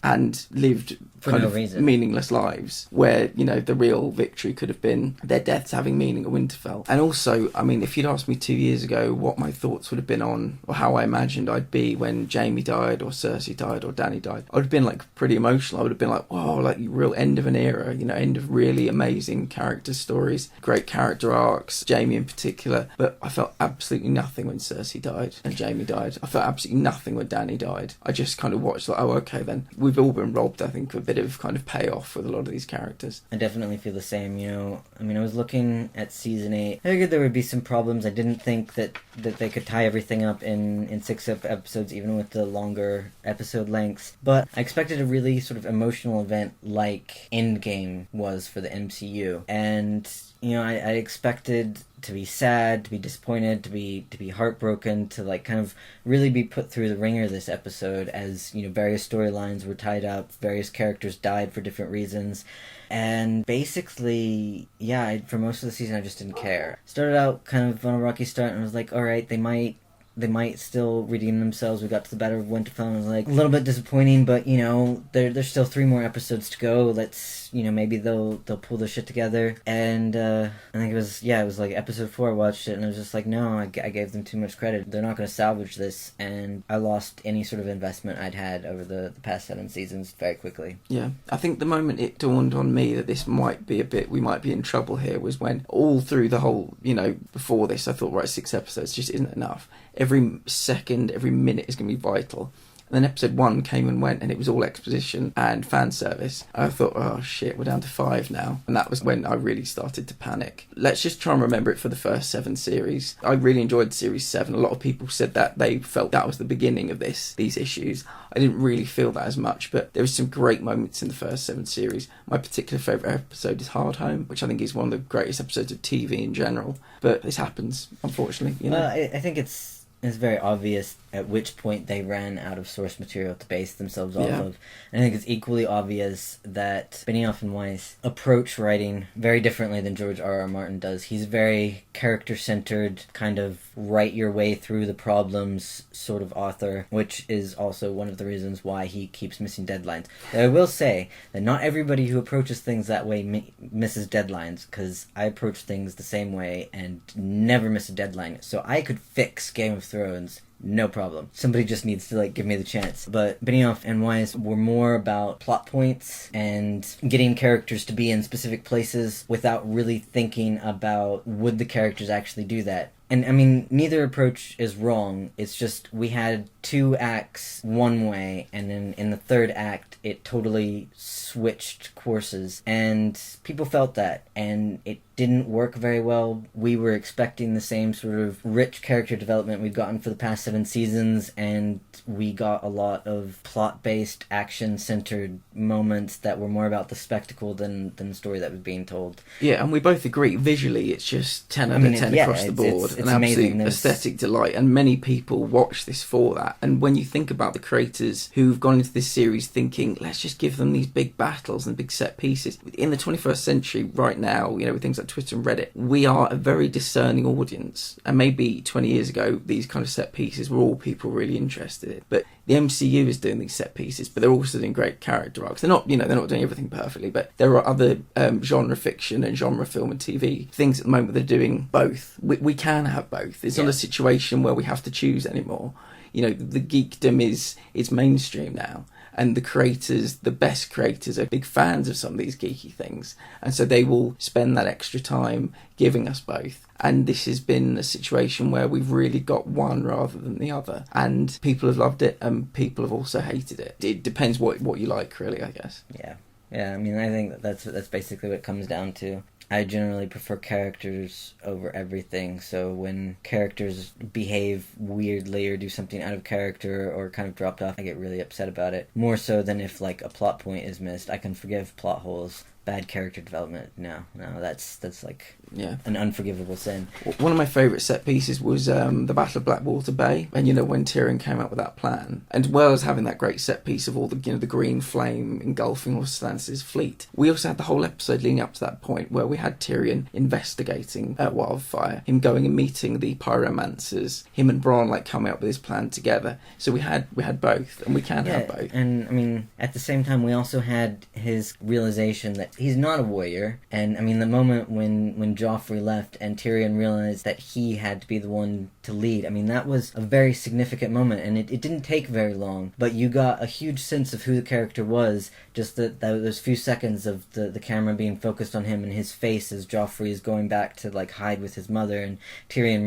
for no reason, meaningless lives, where, you know, the real victory could have been their deaths having meaning at Winterfell. And also, I mean, if you'd asked me 2 years ago what my thoughts would have been on, or how I imagined I'd be when Jaime died, or Cersei died, or Dany died, I would have been like pretty emotional. I would have been like, whoa, like real end of an era, you know, end of really amazing character stories, great character arcs, Jaime in particular. But I felt absolutely nothing when Cersei died and Jaime died. I felt absolutely nothing when Dany died. I just kind of watched like, oh, okay then. We've all been robbed, I think, of a bit of kind of payoff with a lot of these characters. I definitely feel the same, you know. I mean, I was looking at season 8. I figured there would be some problems. I didn't think that they could tie everything up in 6 episodes, even with the longer episode lengths. But I expected a really sort of emotional event like Endgame was for the MCU. And, you know, I expected to be sad, to be disappointed, to be heartbroken, to like kind of really be put through the ringer this episode, as, you know, various storylines were tied up, various characters died for different reasons. And basically, yeah, for most of the season I just didn't care. Started out kind of on a rocky start, and I was like, alright, they might still redeem themselves. We got to the Battle of Winterfell, and it was like a little bit disappointing, but, you know, there's still 3 more episodes to go. Let's, you know, maybe they'll pull their shit together. And I think it was like episode 4 I watched it, and I was just like, no, I gave them too much credit. They're not going to salvage this, and I lost any sort of investment I'd had over the past 7 seasons very quickly. Yeah, I think the moment it dawned on me that this might be we might be in trouble here was when all through the whole, you know, before this I thought, right, 6 episodes just isn't enough. Every second, every minute is going to be vital. And then episode 1 came and went, and it was all exposition and fan service. I thought, oh shit, we're down to 5 now. And that was when I really started to panic. Let's just try and remember it for the first 7 series. I really enjoyed series 7. A lot of people said that they felt that was the beginning of these issues. I didn't really feel that as much, but there was some great moments in the first 7 series. My particular favourite episode is Hard Home, which I think is one of the greatest episodes of TV in general. But this happens, unfortunately. You know? Well, I think it's very obvious at which point they ran out of source material to base themselves off of. And I think it's equally obvious that Benioff and Weiss approach writing very differently than George R.R. Martin does. He's very character-centered, kind of write your way through the problems sort of author, which is also one of the reasons why he keeps missing deadlines. Though I will say that not everybody who approaches things that way misses deadlines, because I approach things the same way and never miss a deadline. So I could fix Game of Thrones, no problem. Somebody just needs to, like, give me the chance. But Benioff and Weiss were more about plot points and getting characters to be in specific places without really thinking about, would the characters actually do that? And, I mean, neither approach is wrong. It's just we had 2 acts one way, and then in the 3rd act, it totally switched courses. And people felt that, and it didn't work very well. We were expecting the same sort of rich character development we've gotten for the past 7 seasons, and we got a lot of plot-based, action-centered moments that were more about the spectacle than the story that was being told. Yeah, and we both agree, visually, it's just 10 out of 10 across the board. an amazing. absolute aesthetic delight, and many people watch this for that. And when you think about the creators who've gone into this series thinking, let's just give them these big battles and big set pieces. In the 21st century, right now, you know, with things like Twitter and Reddit, we are a very discerning audience. And maybe 20 years ago, these kind of set pieces were all people really interested in. But the MCU is doing these set pieces, but they're also doing great character arcs. They're not, you know, they're not doing everything perfectly, but there are other genre fiction and genre film and TV things at the moment that are doing both. We can have both. It's not a situation where we have to choose anymore. You know, the geekdom is mainstream now. And the creators, the best creators, are big fans of some of these geeky things. And so they will spend that extra time giving us both. And this has been a situation where we've really got one rather than the other. And people have loved it and people have also hated it. It depends what you like, really, I guess. Yeah. Yeah, I mean, I think that's basically what it comes down to. I generally prefer characters over everything, so when characters behave weirdly or do something out of character or kind of dropped off, I get really upset about it. More so than if, like, a plot point is missed. I can forgive plot holes. Bad character development, no, that's like an unforgivable sin. One of my favourite set pieces was the Battle of Blackwater Bay, and you know when Tyrion came out with that plan, and as well as having that great set piece of all the the green flame engulfing all Stannis' fleet, we also had the whole episode leading up to that point where we had Tyrion investigating wildfire, him going and meeting the pyromancers, him and Bronn like coming up with his plan together. So we had both, and we can have both. And I mean, at the same time, we also had his realization that he's not a warrior, and I mean the moment when Joffrey left and Tyrion realized that he had to be the one to lead, I mean that was a very significant moment, and it didn't take very long, but you got a huge sense of who the character was, just those few seconds of the camera being focused on him and his face as Joffrey is going back to like hide with his mother, and Tyrion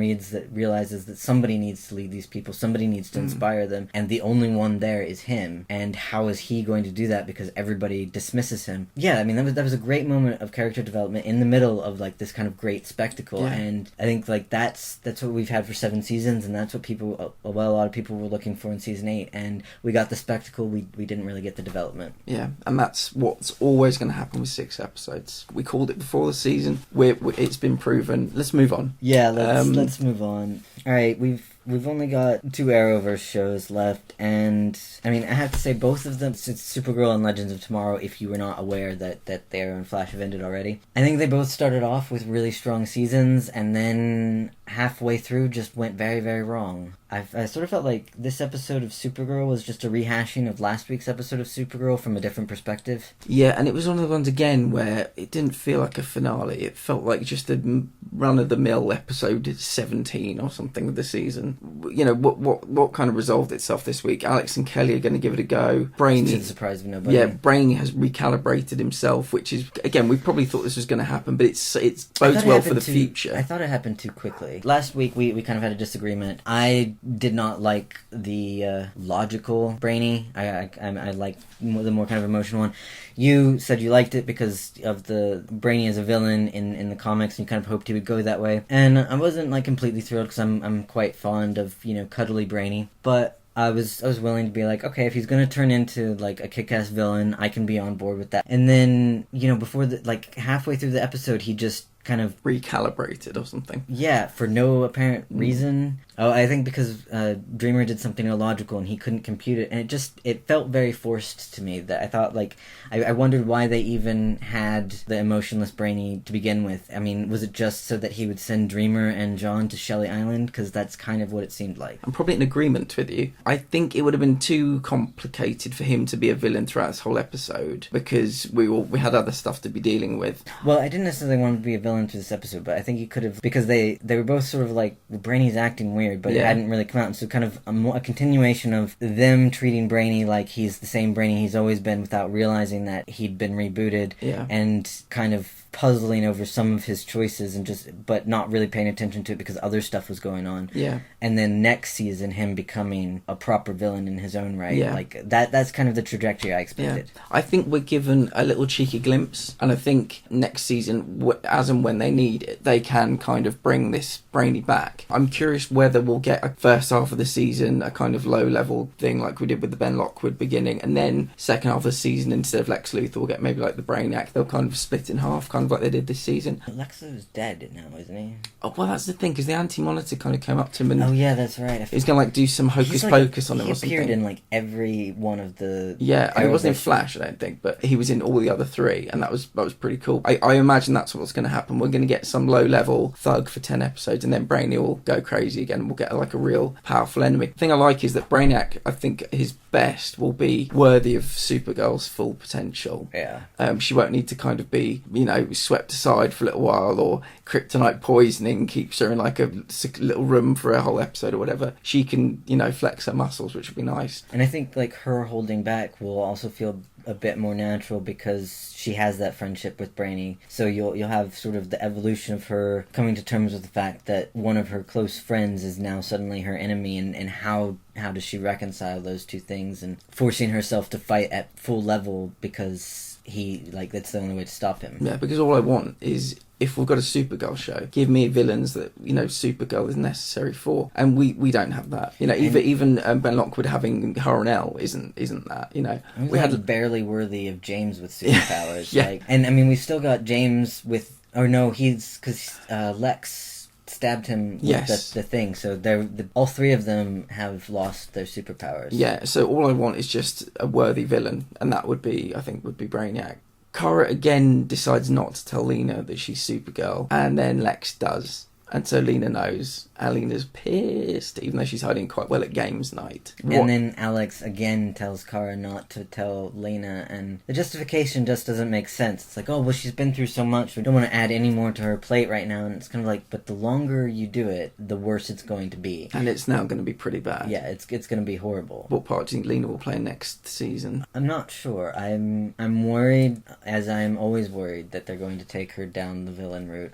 realizes that somebody needs to lead these people, somebody needs to inspire them, and the only one there is him, and how is he going to do that because everybody dismisses him? Yeah, I mean that was a great moment of character development in the middle of like this kind of great spectacle, and I think like that's what we've had for 7 seasons, and that's what a lot of people were looking for in season 8, and we got the spectacle, we didn't really get the development. Yeah, and that's what's always going to happen with 6 episodes. We called it before the season. It's been proven. Let's move on. Yeah, let's move on. All right, we've only got 2 Arrowverse shows left, and I mean, I have to say both of them, it's Supergirl and Legends of Tomorrow, if you were not aware that the Arrow and Flash have ended already. I think they both started off with really strong seasons, and then halfway through just went very, very wrong. I sort of felt like this episode of Supergirl was just a rehashing of last week's episode of Supergirl from a different perspective. Yeah, and it was one of the ones again where it didn't feel like a finale. It felt like just a run-of-the-mill episode 17 or something of the season. You know, what kind of resolved itself this week? Alex and Kelly are going to give it a go. Brainy, to the surprise of nobody. Yeah, Brainy has recalibrated himself, which is, again, we probably thought this was going to happen, but it bodes well for the future. I thought it happened too quickly. Last week we kind of had a disagreement. I did not like the logical Brainy. I like the more kind of emotional one. You said you liked it because of the Brainy as a villain in the comics, and you kind of hoped he would go that way. And I wasn't like completely thrilled because I'm quite fond of cuddly Brainy, but I was willing to be like, okay, if he's gonna turn into like a kick-ass villain, I can be on board with that. And then before halfway through the episode, he just kind of recalibrated or something. Yeah, for no apparent reason. Oh, I think because Dreamer did something illogical and he couldn't compute it, and it felt very forced to me. That I thought I wondered why they even had the emotionless Brainy to begin with. I mean, was it just so that he would send Dreamer and John to Shelley Island? Because that's kind of what it seemed like. I'm probably in agreement with you. I think it would have been too complicated for him to be a villain throughout this whole episode because we had other stuff to be dealing with. Well, I didn't necessarily want him to be a villain through this episode, but I think he could have, because they were both sort of like, Brainy's acting weird, but it hadn't really come out, and so kind of a continuation of them treating Brainy like he's the same Brainy he's always been without realizing that he'd been rebooted, and kind of puzzling over some of his choices but not really paying attention to it because other stuff was going on. Yeah. And then next season him becoming a proper villain in his own right. Yeah. Like that's kind of the trajectory I expected. Yeah. I think we're given a little cheeky glimpse, and I think next season, as and when they need it, they can kind of bring this Brainy back. I'm curious whether we'll get a first half of the season, a kind of low level thing like we did with the Ben Lockwood beginning, and then second half of the season, instead of Lex Luthor, we'll get maybe like the Brainiac. They'll kind of split in half, kind kind of like they did this season. Lexo's dead now, isn't he? Oh, well, that's the thing, because the Anti-Monitor kind of came up to him and... Oh, yeah, that's right. He's going to, like, do some hocus-pocus on him or something. He appeared in, like, every one of the... Yeah, I mean, it wasn't in Flash, I don't think, but he was in all the other three, and that was pretty cool. I imagine that's what's going to happen. We're going to get some low-level thug for 10 episodes, and then Brainy will go crazy again, and we'll get, like, a real powerful enemy. The thing I like is that Brainiac, I think his best will be worthy of Supergirl's full potential. Yeah. She won't need to kind of be, you know, swept aside for a little while, or kryptonite poisoning keeps her in like a little room for a whole episode or whatever. She can, you know, flex her muscles, which would be nice. And I think like her holding back will also feel a bit more natural because she has that friendship with Brainy. So you'll have sort of the evolution of her coming to terms with the fact that one of her close friends is now suddenly her enemy, and how does she reconcile those two things, and forcing herself to fight at full level because that's the only way to stop him. Yeah, because all I want is, if we've got a Supergirl show, give me villains that, you know, Supergirl is necessary for, and we don't have that. You know, even Ben Lockwood having Coronel isn't that. You know, we had barely worthy of James with superpowers. Yeah. Like, and I mean, we still got James with, or no, he's because Lex stabbed him with the thing, so all three of them have lost their superpowers. Yeah, so all I want is just a worthy villain, and that would be Brainiac. Kara again decides not to tell Lena that she's Supergirl, and then Lex does. And so Lena knows, and Lena's pissed, even though she's hiding quite well at games night. And then Alex again tells Kara not to tell Lena, and the justification just doesn't make sense. It's like, oh, well, she's been through so much, we don't want to add any more to her plate right now, and it's kind of like, but the longer you do it, the worse it's going to be. And it's now going to be pretty bad. Yeah, it's going to be horrible. What part do you think Lena will play next season? I'm not sure. I'm worried, as I'm always worried, that they're going to take her down the villain route.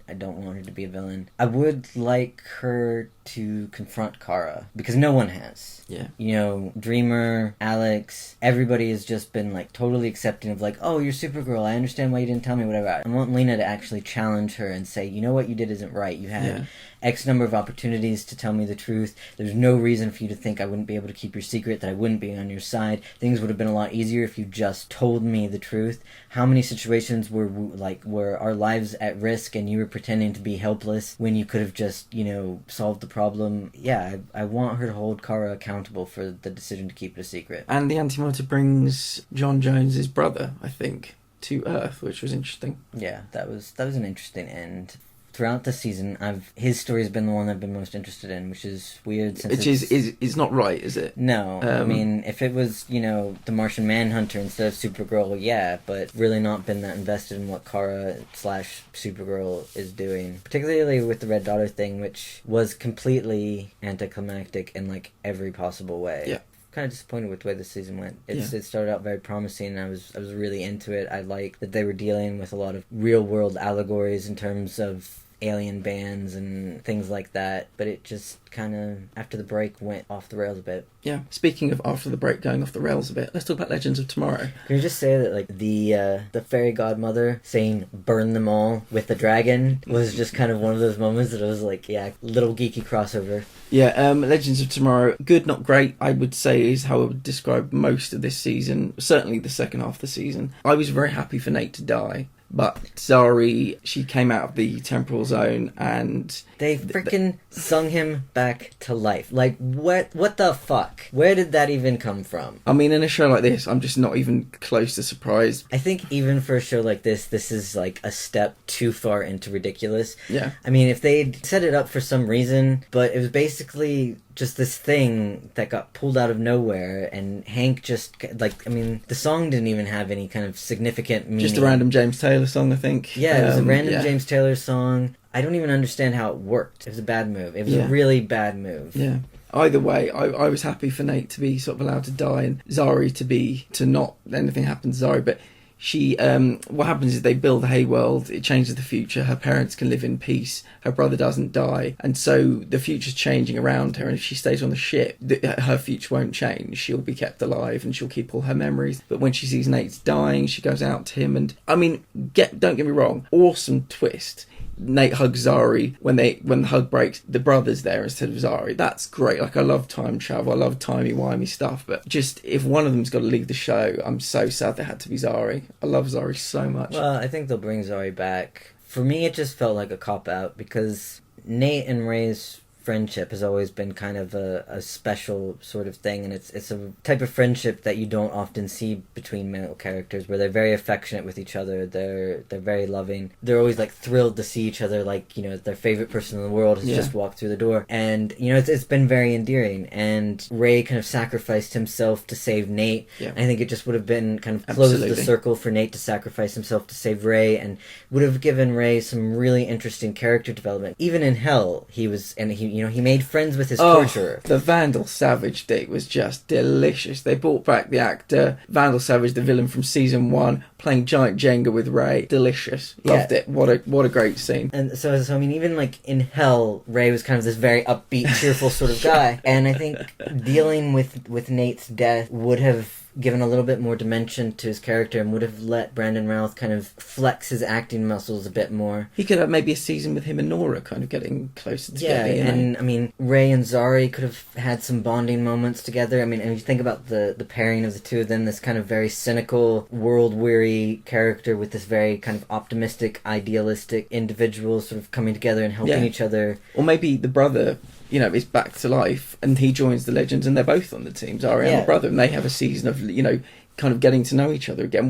I don't want her to be a villain. I would like her to confront Kara, because no one has. Yeah. You know, Dreamer, Alex, everybody has just been like totally accepting of like, oh, you're Supergirl, I understand why you didn't tell me, whatever. I want Lena to actually challenge her and say, you know what you did isn't right. You had X number of opportunities to tell me the truth. There's no reason for you to think I wouldn't be able to keep your secret, that I wouldn't be on your side. Things would have been a lot easier if you just told me the truth. How many situations were our lives at risk and you were pretending to be helpless when you could have just, you know, solved the problem? Yeah, I want her to hold Kara accountable for the decision to keep it a secret. And the Anti-Monitor brings John Jones's brother, I think, to Earth, which was interesting. Yeah, that was an interesting end. Throughout the season, his story's been the one I've been most interested in, which is weird. Since it's not right, is it? No, I mean, if it was, you know, the Martian Manhunter instead of Supergirl, yeah, but really not been that invested in what Kara/Supergirl is doing, particularly with the Red Daughter thing, which was completely anticlimactic in like every possible way. Yeah. Kind of disappointed with the way the season went. It started out very promising, and I was really into it. I liked that they were dealing with a lot of real world allegories in terms of alien bands and things like that, but it just kind of, after the break, went off the rails a bit. Yeah. Speaking of after the break going off the rails a bit, let's talk about Legends of Tomorrow. Can you just say that like the fairy godmother saying burn them all with the dragon was just kind of one of those moments that I was like, yeah, little geeky crossover. Yeah, Legends of Tomorrow, good, not great, I would say, is how I would describe most of this season, certainly the second half of the season. I was very happy for Nate to die. But Zari, she came out of the temporal zone and... They freaking sung him back to life. Like, what the fuck? Where did that even come from? I mean, in a show like this, I'm just not even close to surprised. I think even for a show like this is like a step too far into ridiculous. Yeah. I mean, if they'd set it up for some reason, but it was basically just this thing that got pulled out of nowhere, and Hank just, like, I mean, the song didn't even have any kind of significant meaning. Just a random James Taylor song, I think. Yeah, it was a random James Taylor song. I don't even understand how it worked. It was a bad move. It was a really bad move. Yeah. Either way, I was happy for Nate to be sort of allowed to die, and Zari to not anything happen to Zari, but she, what happens is they build a Hayworld, it changes the future, her parents can live in peace, her brother doesn't die, and so the future's changing around her, and if she stays on the ship, her future won't change, she'll be kept alive, and she'll keep all her memories, but when she sees Nate's dying, she goes out to him, and, I mean, don't get me wrong, awesome twist. Nate hugs Zari when the hug breaks, the brother's there instead of Zari. That's great. Like, I love time travel, I love timey-wimey stuff, but just if one of them's got to leave the show, I'm so sad they had to be Zari. I love Zari so much. Well, I think they'll bring Zari back. For me, it just felt like a cop-out, because Nate and Ray's friendship has always been kind of a special sort of thing, and it's a type of friendship that you don't often see between male characters, where they're very affectionate with each other, they're very loving, they're always like thrilled to see each other, like, you know, their favorite person in the world has just walked through the door, and you know, it's been very endearing. And Ray kind of sacrificed himself to save Nate. I think it just would have been kind of closed the circle for Nate to sacrifice himself to save Ray, and would have given Ray some really interesting character development. Even in Hell, he made friends with his torturer. The Vandal Savage date was just delicious. They brought back the actor Vandal Savage, the villain from season 1, playing giant Jenga with Ray. Delicious. Loved it. What a great scene. And so I mean, even like in Hell, Ray was kind of this very upbeat, cheerful sort of guy. And I think dealing with Nate's death would have given a little bit more dimension to his character, and would have let Brandon Routh kind of flex his acting muscles a bit more. He could have maybe a season with him and Nora kind of getting closer together. Yeah, and I mean, Ray and Zari could have had some bonding moments together. I mean, and if you think about the pairing of the two of them, this kind of very cynical, world-weary character with this very kind of optimistic, idealistic individual sort of coming together and helping each other. Or maybe the brother, you know, is back to life and he joins the Legends and they're both on the team, Zari and the brother, and they have a season of, you know, kind of getting to know each other again.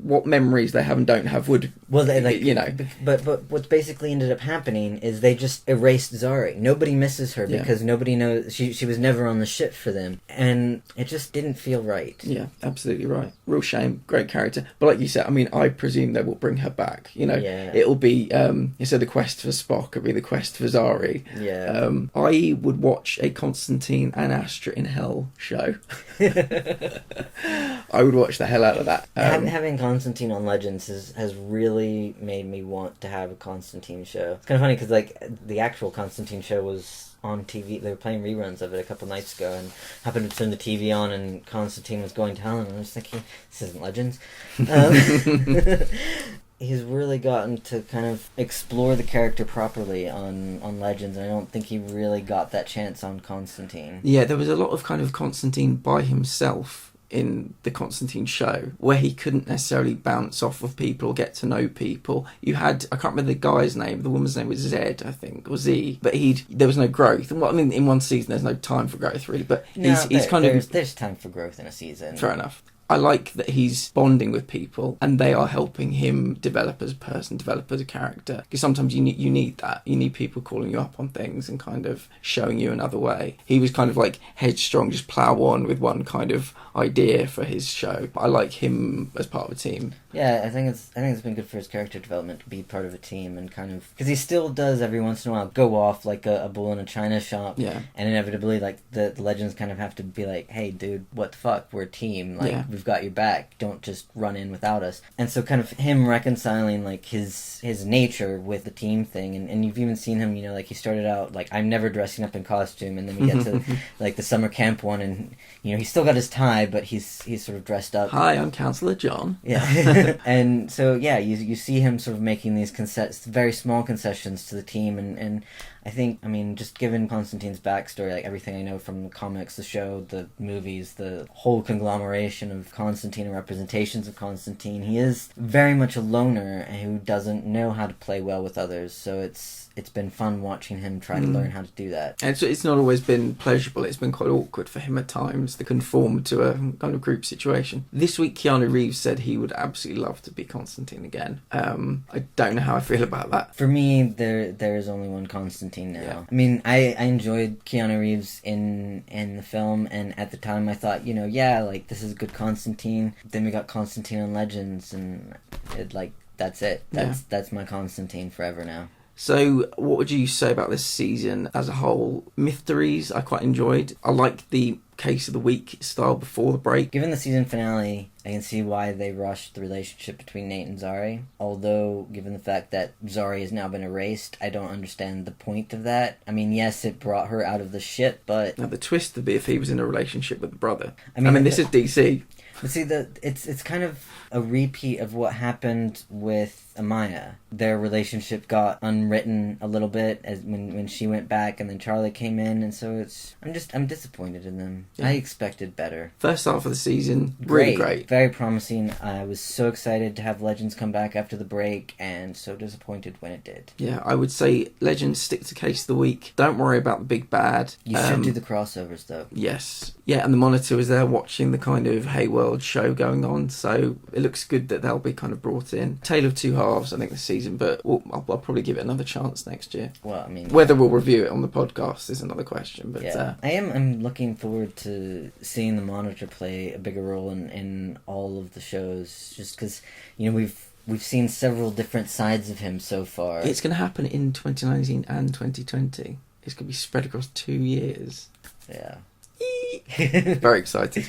What memories they have and don't have would, well, they, like, you know. But what's basically ended up happening is they just erased Zari. Nobody misses her because nobody knows, she was never on the ship for them, and it just didn't feel right. Yeah, absolutely right. Real shame. Great character. But like you said, I mean, I presume they will bring her back. You know, it'll be instead of the quest for Spock, it'll be the quest for Zari. Yeah. I would watch a Constantine and Astra in Hell show. I would watch the hell out of that. Having Constantine on Legends has really made me want to have a Constantine show. It's kind of funny because, like, the actual Constantine show was on TV. They were playing reruns of it a couple nights ago, and happened to turn the TV on, and Constantine was going to hell, and I was thinking, this isn't Legends. He's really gotten to kind of explore the character properly on Legends, and I don't think he really got that chance on Constantine. Yeah, there was a lot of kind of Constantine by himself in the Constantine show, where he couldn't necessarily bounce off of people or get to know people. You had, I can't remember the guy's name, the woman's name was Zed, I think, or Z, but there was no growth. And I mean, in one season there's no time for growth really, but there's time for growth in a season. Fair enough. I like that he's bonding with people and they are helping him develop as a person, develop as a character. Because sometimes you need that. You need people calling you up on things and kind of showing you another way. He was kind of like headstrong, just plough on with one kind of idea for his show. I like him as part of a team. Yeah, I think it's been good for his character development to be part of a team, and kind of, because he still does every once in a while go off like a bull in a china shop. Yeah. And inevitably, like, the Legends kind of have to be like, hey dude, what the fuck, we're a team, like, we've got your back, don't just run in without us. And so kind of him reconciling like his nature with the team thing, and you've even seen him, you know, like, he started out like, I'm never dressing up in costume, and then we get to like the summer camp one, and you know, he's still got his tie, but he's sort of dressed up. Hi, I'm Counselor John. Yeah. And so yeah, you see him sort of making these very small concessions to the team, and I think, I mean, just given Constantine's backstory, like everything I know from the comics, the show, the movies, the whole conglomeration of Constantine and representations of Constantine, he is very much a loner who doesn't know how to play well with others, so it's been fun watching him try to learn how to do that. And so it's not always been pleasurable. It's been quite awkward for him at times to conform to a kind of group situation. This week, Keanu Reeves said he would absolutely love to be Constantine again. I don't know how I feel about that. For me, there is only one Constantine now. Yeah. I mean, I enjoyed Keanu Reeves in the film, and at the time I thought, you know, yeah, like, this is a good Constantine. Then we got Constantine on Legends, and that's it. That's my Constantine forever now. So, what would you say about this season as a whole? Mysteries, I quite enjoyed. I liked the Case of the Week style before the break. Given the season finale I can see why they rushed the relationship between Nate and Zari. Although, given the fact that Zari has now been erased, I don't understand the point of that. I mean, yes, it brought her out of the shit, but... Now, the twist would be if he was in a relationship with the brother. I mean this is DC. But see, it's kind of a repeat of what happened with Amaya. Their relationship got unwritten a little bit as when she went back, and then Charlie came in, and so I'm disappointed in them. Yeah. I expected better. First half of the season, really great. Very promising. I was so excited to have Legends come back after the break, and so disappointed when it did. Yeah, I would say Legends stick to case of the week. Don't worry about the big bad. You should do the crossovers, though. Yes. Yeah, and the Monitor is there watching the kind of Hey World show going on, so it looks good that they'll be kind of brought in. Tale of Two Halves, I think, this season, but I'll probably give it another chance next year. Well, I mean... Whether we'll review it on the podcast is another question, but... Yeah. I'm looking forward to seeing the Monitor play a bigger role in all of the shows, just because, we've seen several different sides of him so far. It's going to happen in 2019 and 2020. It's going to be spread across 2 years. Yeah. Very excited.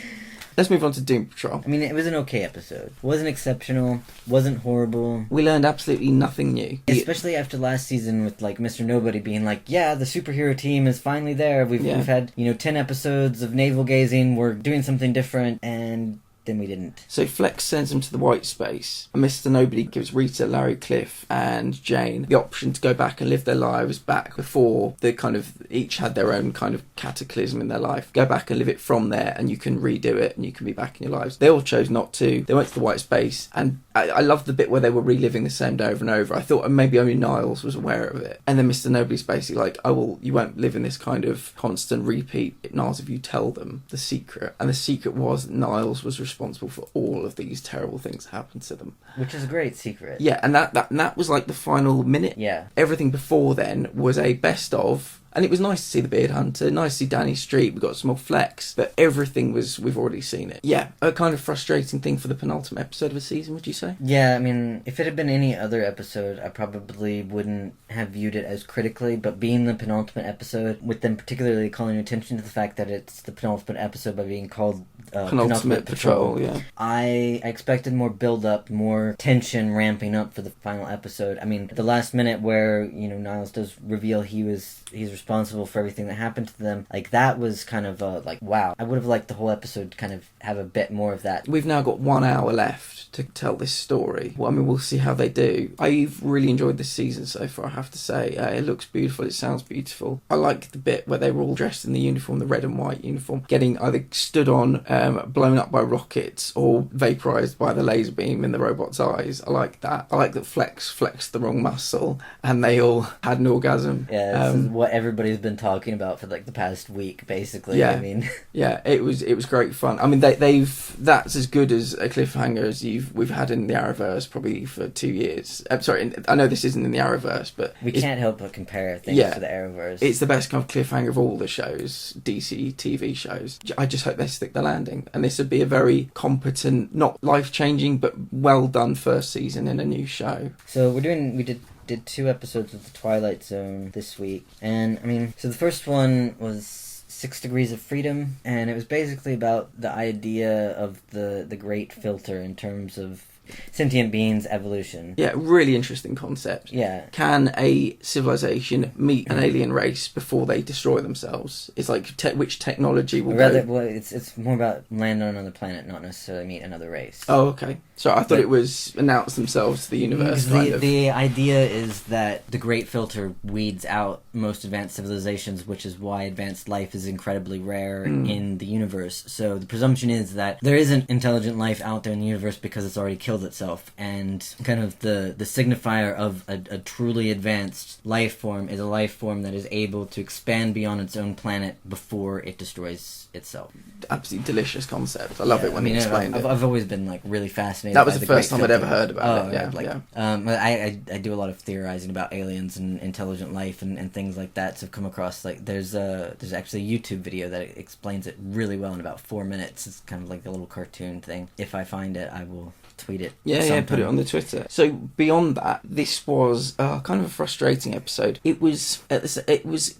Let's move on to Doon Patrol. I mean, it was an okay episode. Wasn't exceptional. Wasn't horrible. We learned absolutely nothing new. Especially after last season with, Mr. Nobody being like, yeah, the superhero team is finally there. We've had, 10 episodes of navel-gazing. We're doing something different, and... then we didn't. So Flex sends them to the white space, and Mr. Nobody gives Rita, Larry, Cliff, and Jane the option to go back and live their lives back before they kind of each had their own kind of cataclysm in their life. Go back and live it from there, and you can redo it, and you can be back in your lives. They all chose not to. They went to the white space, and I loved the bit where they were reliving the same day over and over. I thought maybe only Niles was aware of it. And then Mr. Nobody's basically like, oh, well, you won't live in this kind of constant repeat, Niles, if you tell them the secret. And the secret was that Niles was responsible for all of these terrible things that happened to them. Which is a great secret. Yeah, and that was like the final minute. Yeah. Everything before then was a best of... And it was nice to see the Beard Hunter, nice to see Danny Street, we got some more Flex, but everything we've already seen it. Yeah, a kind of frustrating thing for the penultimate episode of a season, would you say? Yeah, I mean, if it had been any other episode, I probably wouldn't have viewed it as critically, but being the penultimate episode, with them particularly calling attention to the fact that it's the penultimate episode by being called Penultimate Patrol, yeah. I expected more build-up, more tension ramping up for the final episode. I mean, the last minute where, Niles does reveal he's responsible for everything that happened to them, that was kind of wow. I would have liked the whole episode to kind of have a bit more of that. We've now got 1 hour left to tell this story. Well, I mean, we'll see how they do. I've really enjoyed this season so far, I have to say. It looks beautiful, it sounds beautiful. I like the bit where they were all dressed in the uniform, the red and white uniform, getting either stood on, blown up by rockets, or vaporised by the laser beam in the robot's eyes. I like that. I like that Flex flexed the wrong muscle, and they all had an orgasm. Yeah, this is what everybody's been talking about for the past week, basically. Yeah. I mean, yeah, it was great fun. I mean, that's as good as a cliffhanger as we've had in the Arrowverse probably for 2 years. Sorry, I know this isn't in the Arrowverse, but we can't help but compare things to the Arrowverse. It's the best kind of cliffhanger of all the shows, DC TV shows. I just hope they stick the landing, and this would be a very competent, not life-changing, but well done first season in a new show. So we did 2 episodes of the Twilight Zone this week, and I mean, so the first one was 6 Degrees of Freedom, and it was basically about the idea of the great filter in terms of sentient beings' evolution. Yeah, really interesting concept. Yeah. Can a civilization meet an alien race before they destroy themselves? It's like which technology will it's more about land on another planet, not necessarily meet another race. Oh, okay. So I thought it was announce themselves to the universe. The idea is that the Great Filter weeds out most advanced civilizations, which is why advanced life is incredibly rare in the universe. So the presumption is that there isn't intelligent life out there in the universe because it's already killed itself, and kind of the signifier of a truly advanced life form is a life form that is able to expand beyond its own planet before it destroys itself. Absolutely delicious concept. I love it when they explained it. I've always been really fascinated. That was the first time I'd ever heard about it. I do a lot of theorizing about aliens and intelligent life and things like that. So I've come across there's actually a YouTube video that explains it really well in about 4 minutes. It's kind of like a little cartoon thing. If I find it, I will tweet it. Yeah, put it on the Twitter. So beyond that, this was kind of a frustrating episode. It was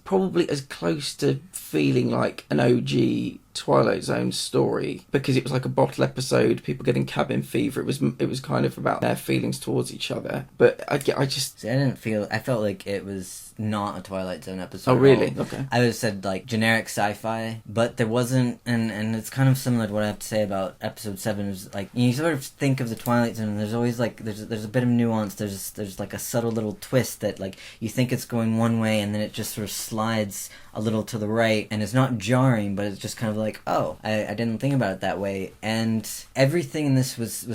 probably as close to feeling like an OG Twilight Zone story because it was like a bottle episode, people getting cabin fever. It was kind of about their feelings towards each other. But I just... See, I felt like it was not a Twilight Zone episode. Oh, really? At all. Okay. I would have said, like, generic sci-fi, but there wasn't, and it's kind of similar to what I have to say about episode 7, is like, you sort of think of the Twilight Zone, and there's always, like, there's a bit of nuance, there's like a subtle little twist that, like, you think it's going one way, and then it just sort of slides a little to the right, and it's not jarring, but it's just kind of like, oh, I didn't think about it that way, and everything in this was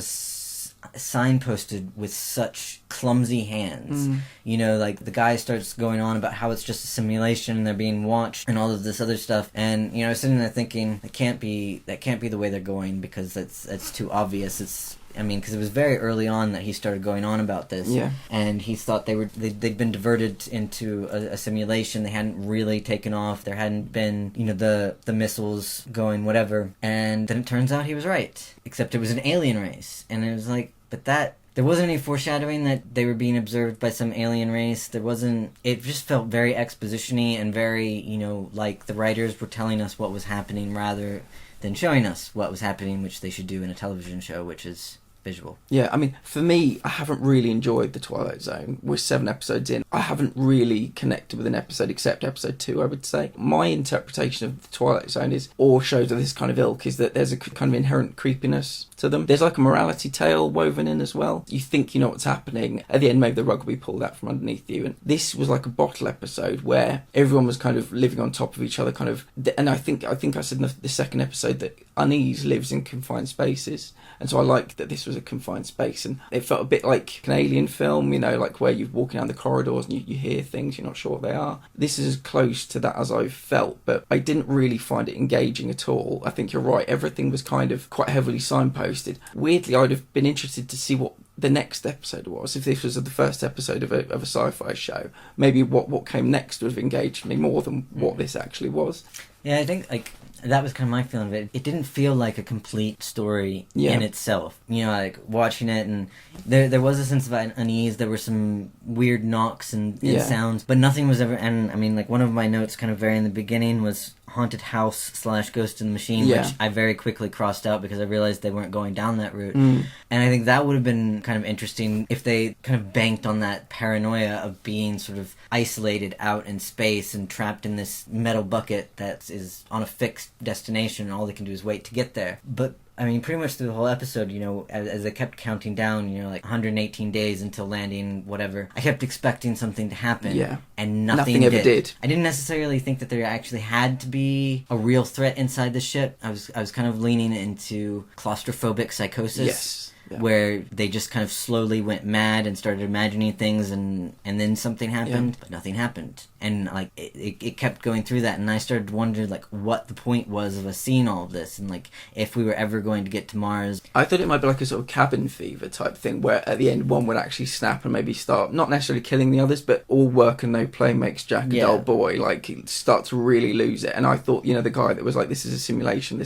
signposted with such clumsy hands. You know, like, the guy starts going on about how it's just a simulation and they're being watched and all of this other stuff, and, you know, I was sitting there thinking, that can't be the way they're going, because that's too obvious. Because it was very early on that he started going on about this. Yeah. And he thought they'd been diverted into a simulation. They hadn't really taken off. There hadn't been, you know, the missiles going, whatever. And then it turns out he was right. Except it was an alien race. And it was like, but there wasn't any foreshadowing that they were being observed by some alien race. There wasn't... It just felt very exposition-y and very, you know, like the writers were telling us what was happening rather than showing us what was happening, which they should do in a television show, which is visual. Yeah, I mean, for me, I haven't really enjoyed The Twilight Zone. We're 7 episodes in. I haven't really connected with an episode except episode 2, I would say. My interpretation of The Twilight Zone is, or shows of this kind of ilk, is that there's a kind of inherent creepiness to them. There's like a morality tale woven in as well. You think you know what's happening. At the end, maybe the rug will be pulled out from underneath you. And this was like a bottle episode where everyone was kind of living on top of each other, kind of... And I think I said in the second episode that unease lives in confined spaces. And so I liked that this was a confined space, and it felt a bit like an alien film, you know, like where you're walking down the corridors and you hear things, you're not sure what they are. This is as close to that as I've felt, but I didn't really find it engaging at all. I think you're right, everything was kind of quite heavily signposted. Weirdly, I'd have been interested to see what the next episode was. If this was the first episode of a sci-fi show, maybe what came next would have engaged me more than what this actually was. Yeah, I think, like, that was kind of my feeling of it. It didn't feel like a complete story in itself. You know, like, watching it, and there was a sense of unease. There were some weird knocks and sounds, but nothing was ever... And, I mean, like, one of my notes kind of very in the beginning was haunted house / ghost in the machine, which I very quickly crossed out because I realized they weren't going down that route. And I think that would have been kind of interesting if they kind of banked on that paranoia of being sort of isolated out in space and trapped in this metal bucket that is on a fixed destination, and all they can do is wait to get there. But I mean, pretty much through the whole episode, you know, as they kept counting down, you know, like 118 days until landing, whatever, I kept expecting something to happen. Yeah. And nothing ever did. I didn't necessarily think that there actually had to be a real threat inside the ship. I was kind of leaning into claustrophobic psychosis. Yes. Yeah. Where they just kind of slowly went mad and started imagining things, and then something happened, but nothing happened. And, like, it kept going through that, and I started wondering, like, what the point was of us seeing all of this, and, like, if we were ever going to get to Mars. I thought it might be like a sort of cabin fever type thing, where at the end one would actually snap and maybe start, not necessarily killing the others, but all work and no play makes Jack a dull boy, like, start to really lose it. And I thought, you know, the guy that was like, this is a simulation,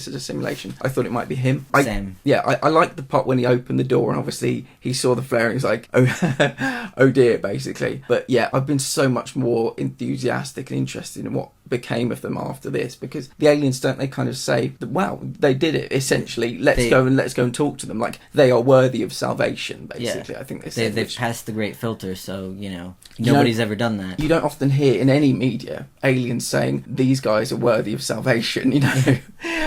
I thought it might be him. Same. I liked the part when he opened the door and obviously he saw the flare and he's like, oh dear, basically. But yeah, I've been so much more enthusiastic and interested in what became of them after this, because the aliens, don't they kind of say that, wow, they did it, essentially, let's go and talk to them, like they are worthy of salvation, basically. I think they've passed the great filter, so, you know, nobody's ever done that. You don't often hear in any media aliens saying these guys are worthy of salvation, you know.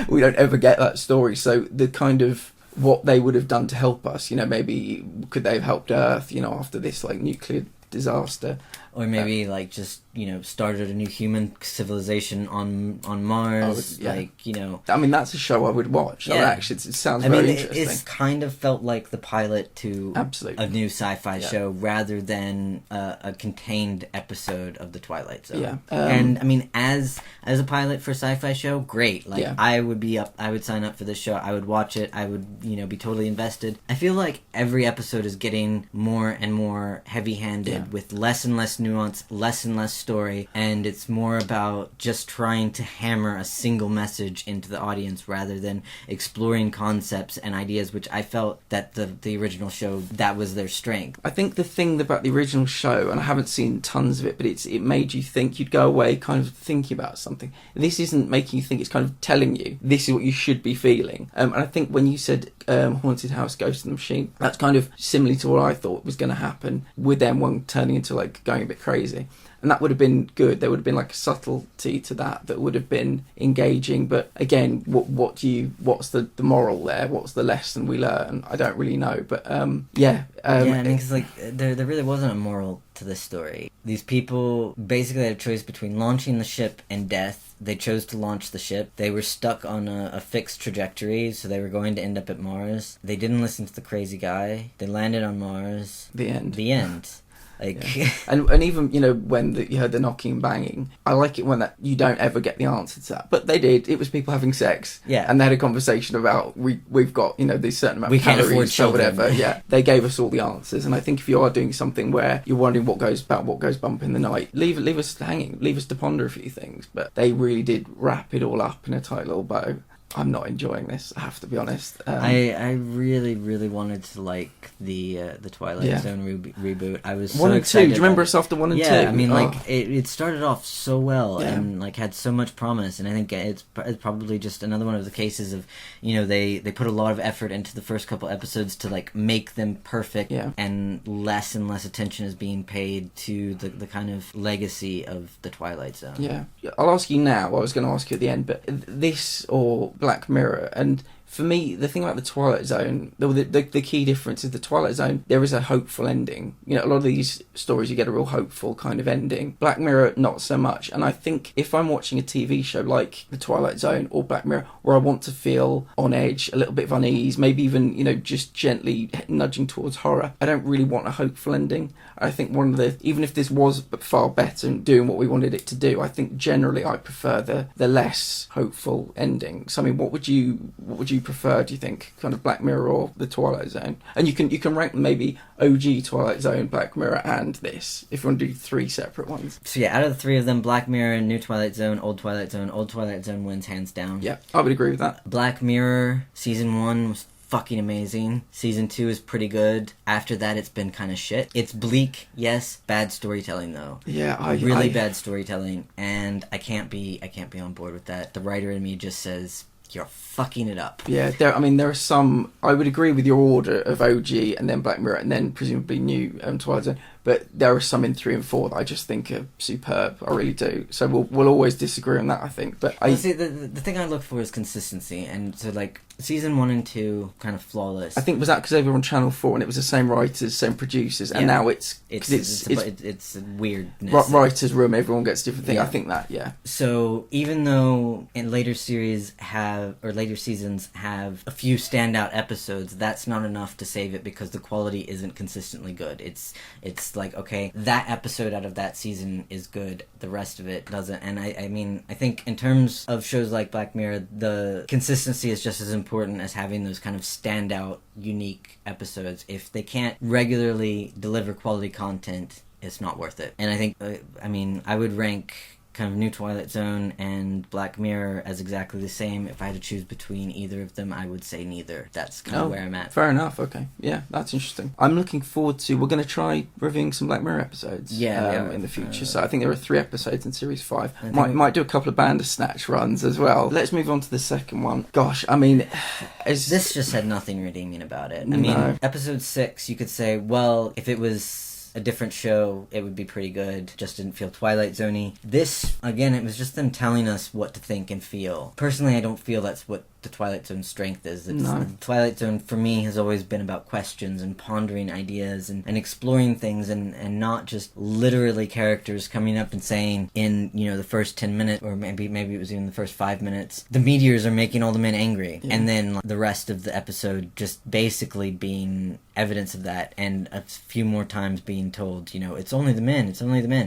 We don't ever get that story. So the kind of what they would have done to help us, you know, maybe could they have helped Earth, you know, after this like nuclear disaster, or maybe like just, you know, started a new human civilization on Mars. Like, you know, I mean, that's a show I would watch. Yeah. Actually, it sounds very interesting. It's kind of felt like the pilot to a new sci-fi show rather than a contained episode of the Twilight Zone. And I mean, as a pilot for a sci-fi show, great. Like I would sign up for this show. I would watch it. I would, you know, be totally invested. I feel like every episode is getting more and more heavy-handed with less and less nuance, less and less story, and it's more about just trying to hammer a single message into the audience rather than exploring concepts and ideas, which I felt that the original show, that was their strength. I think the thing about the original show, and I haven't seen tons of it, but it made you think. You'd go away kind of thinking about something. This isn't making you think, it's kind of telling you this is what you should be feeling. And I think when you said Haunted House, Ghost in the Machine, that's kind of similar to what I thought was going to happen, with them one turning into like going a bit crazy. And that would have been good. There would have been like a subtlety to that would have been engaging. But again, what's the moral there? What's the lesson we learn? I don't really know. But I mean, because like there really wasn't a moral to this story. These people basically had a choice between launching the ship and death. They chose to launch the ship. They were stuck on a fixed trajectory, so they were going to end up at Mars. They didn't listen to the crazy guy. They landed on Mars. The end. Like, yeah. and even, you know, when you heard the knocking and banging, I like it when that you don't ever get the answer to that, but they did. It was people having sex, and they had a conversation about we've got, you know, this certain amount of calories or whatever. Yeah, they gave us all the answers, and I think if you are doing something where you're wondering what goes bump in the night, leave us hanging, leave us to ponder a few things. But they really did wrap it all up in a tight little bow. I'm not enjoying this, I have to be honest. I really, really wanted to like the Twilight Zone reboot. I was so 1 and 2. excited. Do you remember us after 1 and 2? Yeah, I mean, like it started off so well and like had so much promise, and I think it's probably just another one of the cases of, you know, they put a lot of effort into the first couple episodes to like make them perfect, and less attention is being paid to the kind of legacy of the Twilight Zone. Yeah, I'll ask you now. I was going to ask you at the end, but this or Black Mirror, and for me, the thing about the Twilight Zone, the key difference is the Twilight Zone, there is a hopeful ending. You know, a lot of these stories, you get a real hopeful kind of ending. Black Mirror, not so much. And I think if I'm watching a TV show like the Twilight Zone or Black Mirror, where I want to feel on edge, a little bit of unease, maybe even, you know, just gently nudging towards horror, I don't really want a hopeful ending. I think even if this was far better and doing what we wanted it to do, I think generally I prefer the less hopeful ending. So I mean, what would you prefer, do you think, kind of Black Mirror or the Twilight Zone? And you can rank maybe OG Twilight Zone, Black Mirror, and this, if you want to do 3 separate ones. So yeah, out of the 3 of them, Black Mirror, New Twilight Zone, Old Twilight Zone wins hands down. Yeah, I would agree with that. Black Mirror season 1 was fucking amazing. Season 2 is pretty good. After that, it's been kind of shit. It's bleak, yes. Bad storytelling though. Yeah, bad storytelling, and I can't be on board with that. The writer in me just says, you're fucking it up. Yeah, there are some. I would agree with your order of OG and then Black Mirror and then presumably new Twilight Zone. But there are some in 3 and 4 that I just think are superb. I really do. So we'll always disagree on that, I think. But see, the thing I look for is consistency, and so like season 1 and 2 kind of flawless. I think was that because they were on Channel 4 and it was the same writers, same producers, and now it's weirdness. Writers' room, everyone gets a different thing. I think that So even though in later seasons have a few standout episodes, that's not enough to save it because the quality isn't consistently good. It's like, okay, that episode out of that season is good, the rest of it doesn't. And I mean, I think in terms of shows like Black Mirror, the consistency is just as important as having those kind of standout, unique episodes. If they can't regularly deliver quality content, it's not worth it. And I think, I would rank kind of New Twilight Zone and Black Mirror as exactly the same. If I had to choose between either of them, I would say neither. That's kind of where I'm at. Fair enough, okay. Yeah, that's interesting. I'm looking forward to, we're going to try reviewing some Black Mirror episodes in the future. So I think there are 3 episodes in Series 5. Might do a couple of Bandersnatch runs as well. Let's move on to the second one. Gosh, I mean... This just had nothing redeeming about it. I mean, episode 6, you could say, well, if it was a different show, it would be pretty good. Just didn't feel Twilight Zone-y. This, again, it was just them telling us what to think and feel. Personally, I don't feel that's what the Twilight Zone's strength is. The Twilight Zone, for me, has always been about questions and pondering ideas and exploring things and not just literally characters coming up and saying in, you know, the first 10 minutes, or maybe it was even the first 5 minutes, the meteors are making all the men angry. Yeah. And then the rest of the episode just basically being evidence of that, and a few more times being told, you know, it's only the men.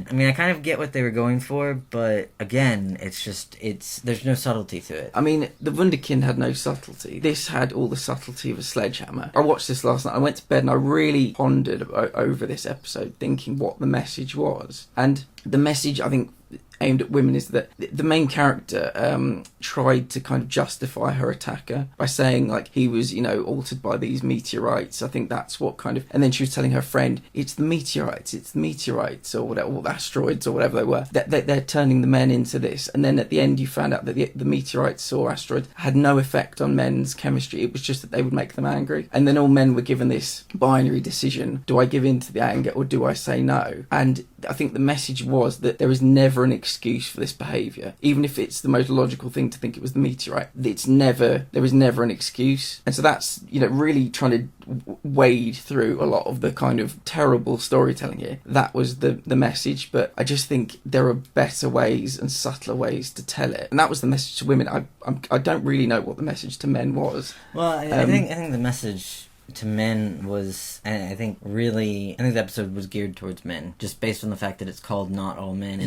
I mean, I kind of get what they were going for, but again, there's no subtlety to it. I mean, the Wunderkind had no subtlety. This had all the subtlety of a sledgehammer. I watched this last night. I went to bed and I really pondered over this episode, thinking what the message was. And the message, I think, aimed at women is that the main character tried to kind of justify her attacker by saying, like, he was, you know, altered by these meteorites. I think that's what kind of... And then she was telling her friend, it's the meteorites, or whatever, or the asteroids, or whatever they were. They're turning the men into this. And then at the end you found out that the meteorites or asteroids had no effect on men's chemistry. It was just that they would make them angry. And then all men were given this binary decision. Do I give in to the anger or do I say no? And I think the message was that there is never an excuse for this behaviour. Even if it's the most logical thing to think it was the meteorite, there is never an excuse. And so that's, you know, really trying to wade through a lot of the kind of terrible storytelling here. That was the message, but I just think there are better ways and subtler ways to tell it. And that was the message to women. I don't really know what the message to men was. Well, I think the message to men was, I think the episode was geared towards men, just based on the fact that it's called Not All Men,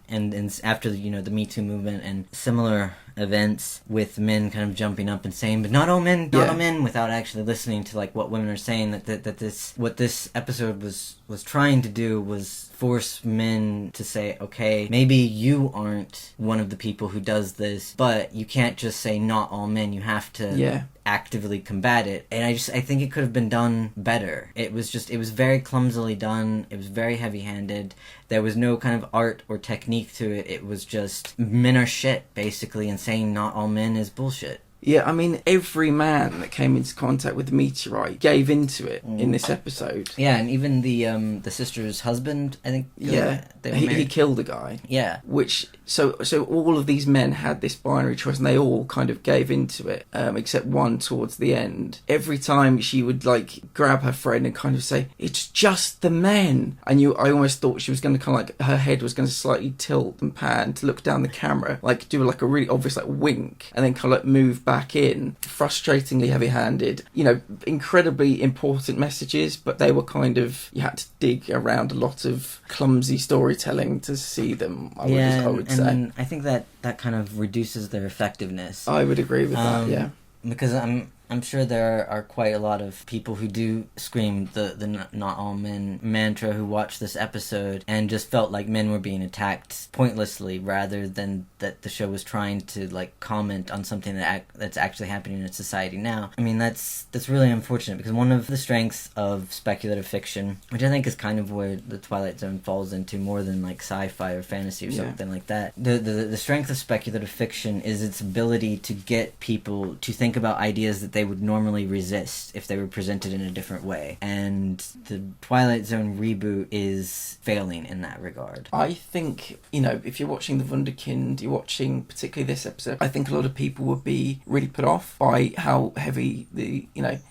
and after the, you know, the Me Too movement and similar events with men kind of jumping up and saying, but not all men, without actually listening to like what women are saying, what this episode was trying to do was force men to say, okay, maybe you aren't one of the people who does this, but you can't just say not all men, you have to actively combat it. And I think it could have been done better. It was very clumsily done. It was very heavy-handed. There was no kind of art or technique to it. It was just men are shit, basically, and saying not all men is bullshit. Yeah, I mean, every man that came into contact with the meteorite gave into it in this episode. Yeah, and even the sister's husband, I think. He killed a guy. Yeah. Which so all of these men had this binary choice, and they all kind of gave into it, except one towards the end. Every time she would like grab her friend and kind of say, "It's just the men," and I almost thought she was going to kind of like her head was going to slightly tilt and pan to look down the camera, like do like a really obvious like wink, and then kind of like move back in. Frustratingly heavy-handed, you know, incredibly important messages, but they were kind of, you had to dig around a lot of clumsy storytelling to see them. I would say. And I think that kind of reduces their effectiveness. I would agree with that. Yeah, because I'm sure there are quite a lot of people who do scream the not all men mantra who watch this episode and just felt like men were being attacked pointlessly rather than that the show was trying to like comment on something that's actually happening in society now. I mean, that's really unfortunate, because one of the strengths of speculative fiction, which I think is kind of where the Twilight Zone falls into more than like sci-fi or fantasy or something like that, the strength of speculative fiction is its ability to get people to think about ideas that they would normally resist if they were presented in a different way. And the Twilight Zone reboot is failing in that regard. I think, you know, if you're watching The Wunderkind, you're watching particularly this episode, I think a lot of people would be really put off by how heavy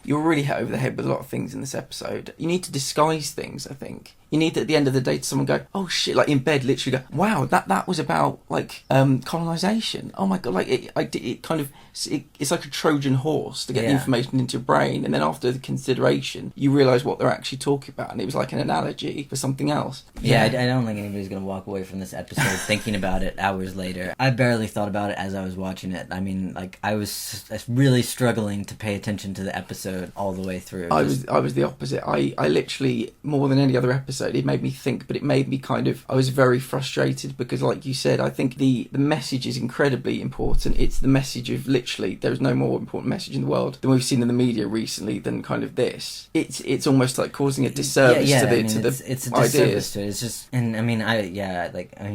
you're really hit over the head with a lot of things in this episode. You need to disguise things, I think. You need at the end of the day to someone go, oh shit, like in bed, literally go, wow, that was about like colonization. Oh my god, like it's like a Trojan horse to get the information into your brain, and then after the consideration, you realise what they're actually talking about, and it was like an analogy for something else. Yeah, I don't think anybody's gonna walk away from this episode thinking about it hours later. I barely thought about it as I was watching it. I mean, like I was really struggling to pay attention to the episode all the way through. I was the opposite. I literally, more than any other episode, it made me think, but it made me I was very frustrated because, like you said, I think the message is incredibly important. It's the message of literally, there's no more important message in the world than we've seen in the media recently than kind of this. It's almost like causing a disservice to the it's a ideas. Disservice to it. It's just, and I mean,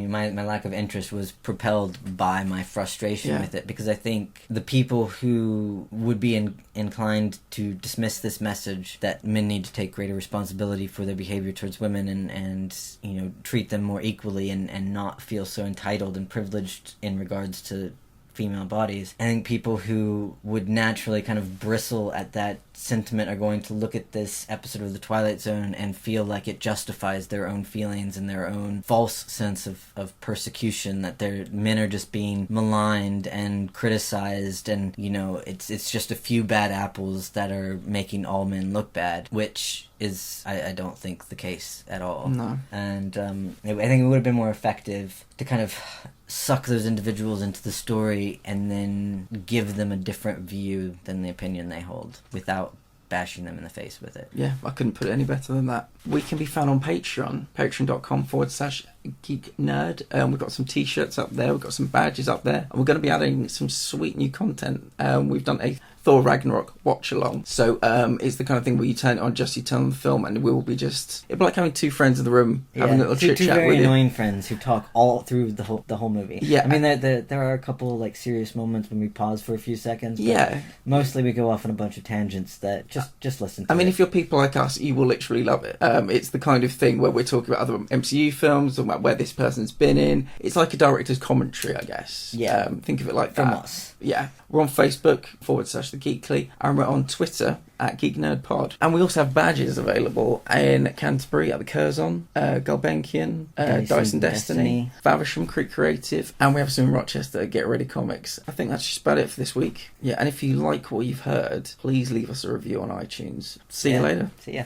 my lack of interest was propelled by my frustration with it, because I think the people who would be inclined to dismiss this message that men need to take greater responsibility for their behavior towards women and you know, treat them more equally and not feel so entitled and privileged in regards to female bodies. I think people who would naturally kind of bristle at that sentiment are going to look at this episode of The Twilight Zone and feel like it justifies their own feelings and their own false sense of persecution, that their men are just being maligned and criticized, and you know, it's just a few bad apples that are making all men look bad, which is I don't think the case at all. No. And I think it would have been more effective to kind of suck those individuals into the story and then give them a different view than the opinion they hold without bashing them in the face with it. Yeah, I couldn't put it any better than that. We can be found on Patreon, patreon.com/geeknerd. We've got some t-shirts up there, we've got some badges up there, and we're going to be adding some sweet new content. We've done a Thor Ragnarok watch along, so it's the kind of thing where you turn it on, you turn on the film, and we will be it'll be like having two friends in the room having a little chit two chat very with annoying friends who talk all through the whole movie. Yeah, I mean there are a couple like serious moments when we pause for a few seconds. But yeah, mostly we go off on a bunch of tangents that just listen to. I mean, if you're people like us, you will literally love it. It's the kind of thing where we're talking about other MCU films, talking about where this person's been in. It's like a director's commentary, I guess. Yeah. Think of it like from that. us. Yeah. We're on Facebook /The Geekly, and we're on Twitter @GeekNerdPod. And we also have badges available in Canterbury at the Curzon, Gulbenkian, Dyson Destiny, Faversham Creek Creative, and we have some in Rochester at Get Ready Comics. I think that's just about it for this week. Yeah, and if you like what you've heard, please leave us a review on iTunes. See you later. See ya.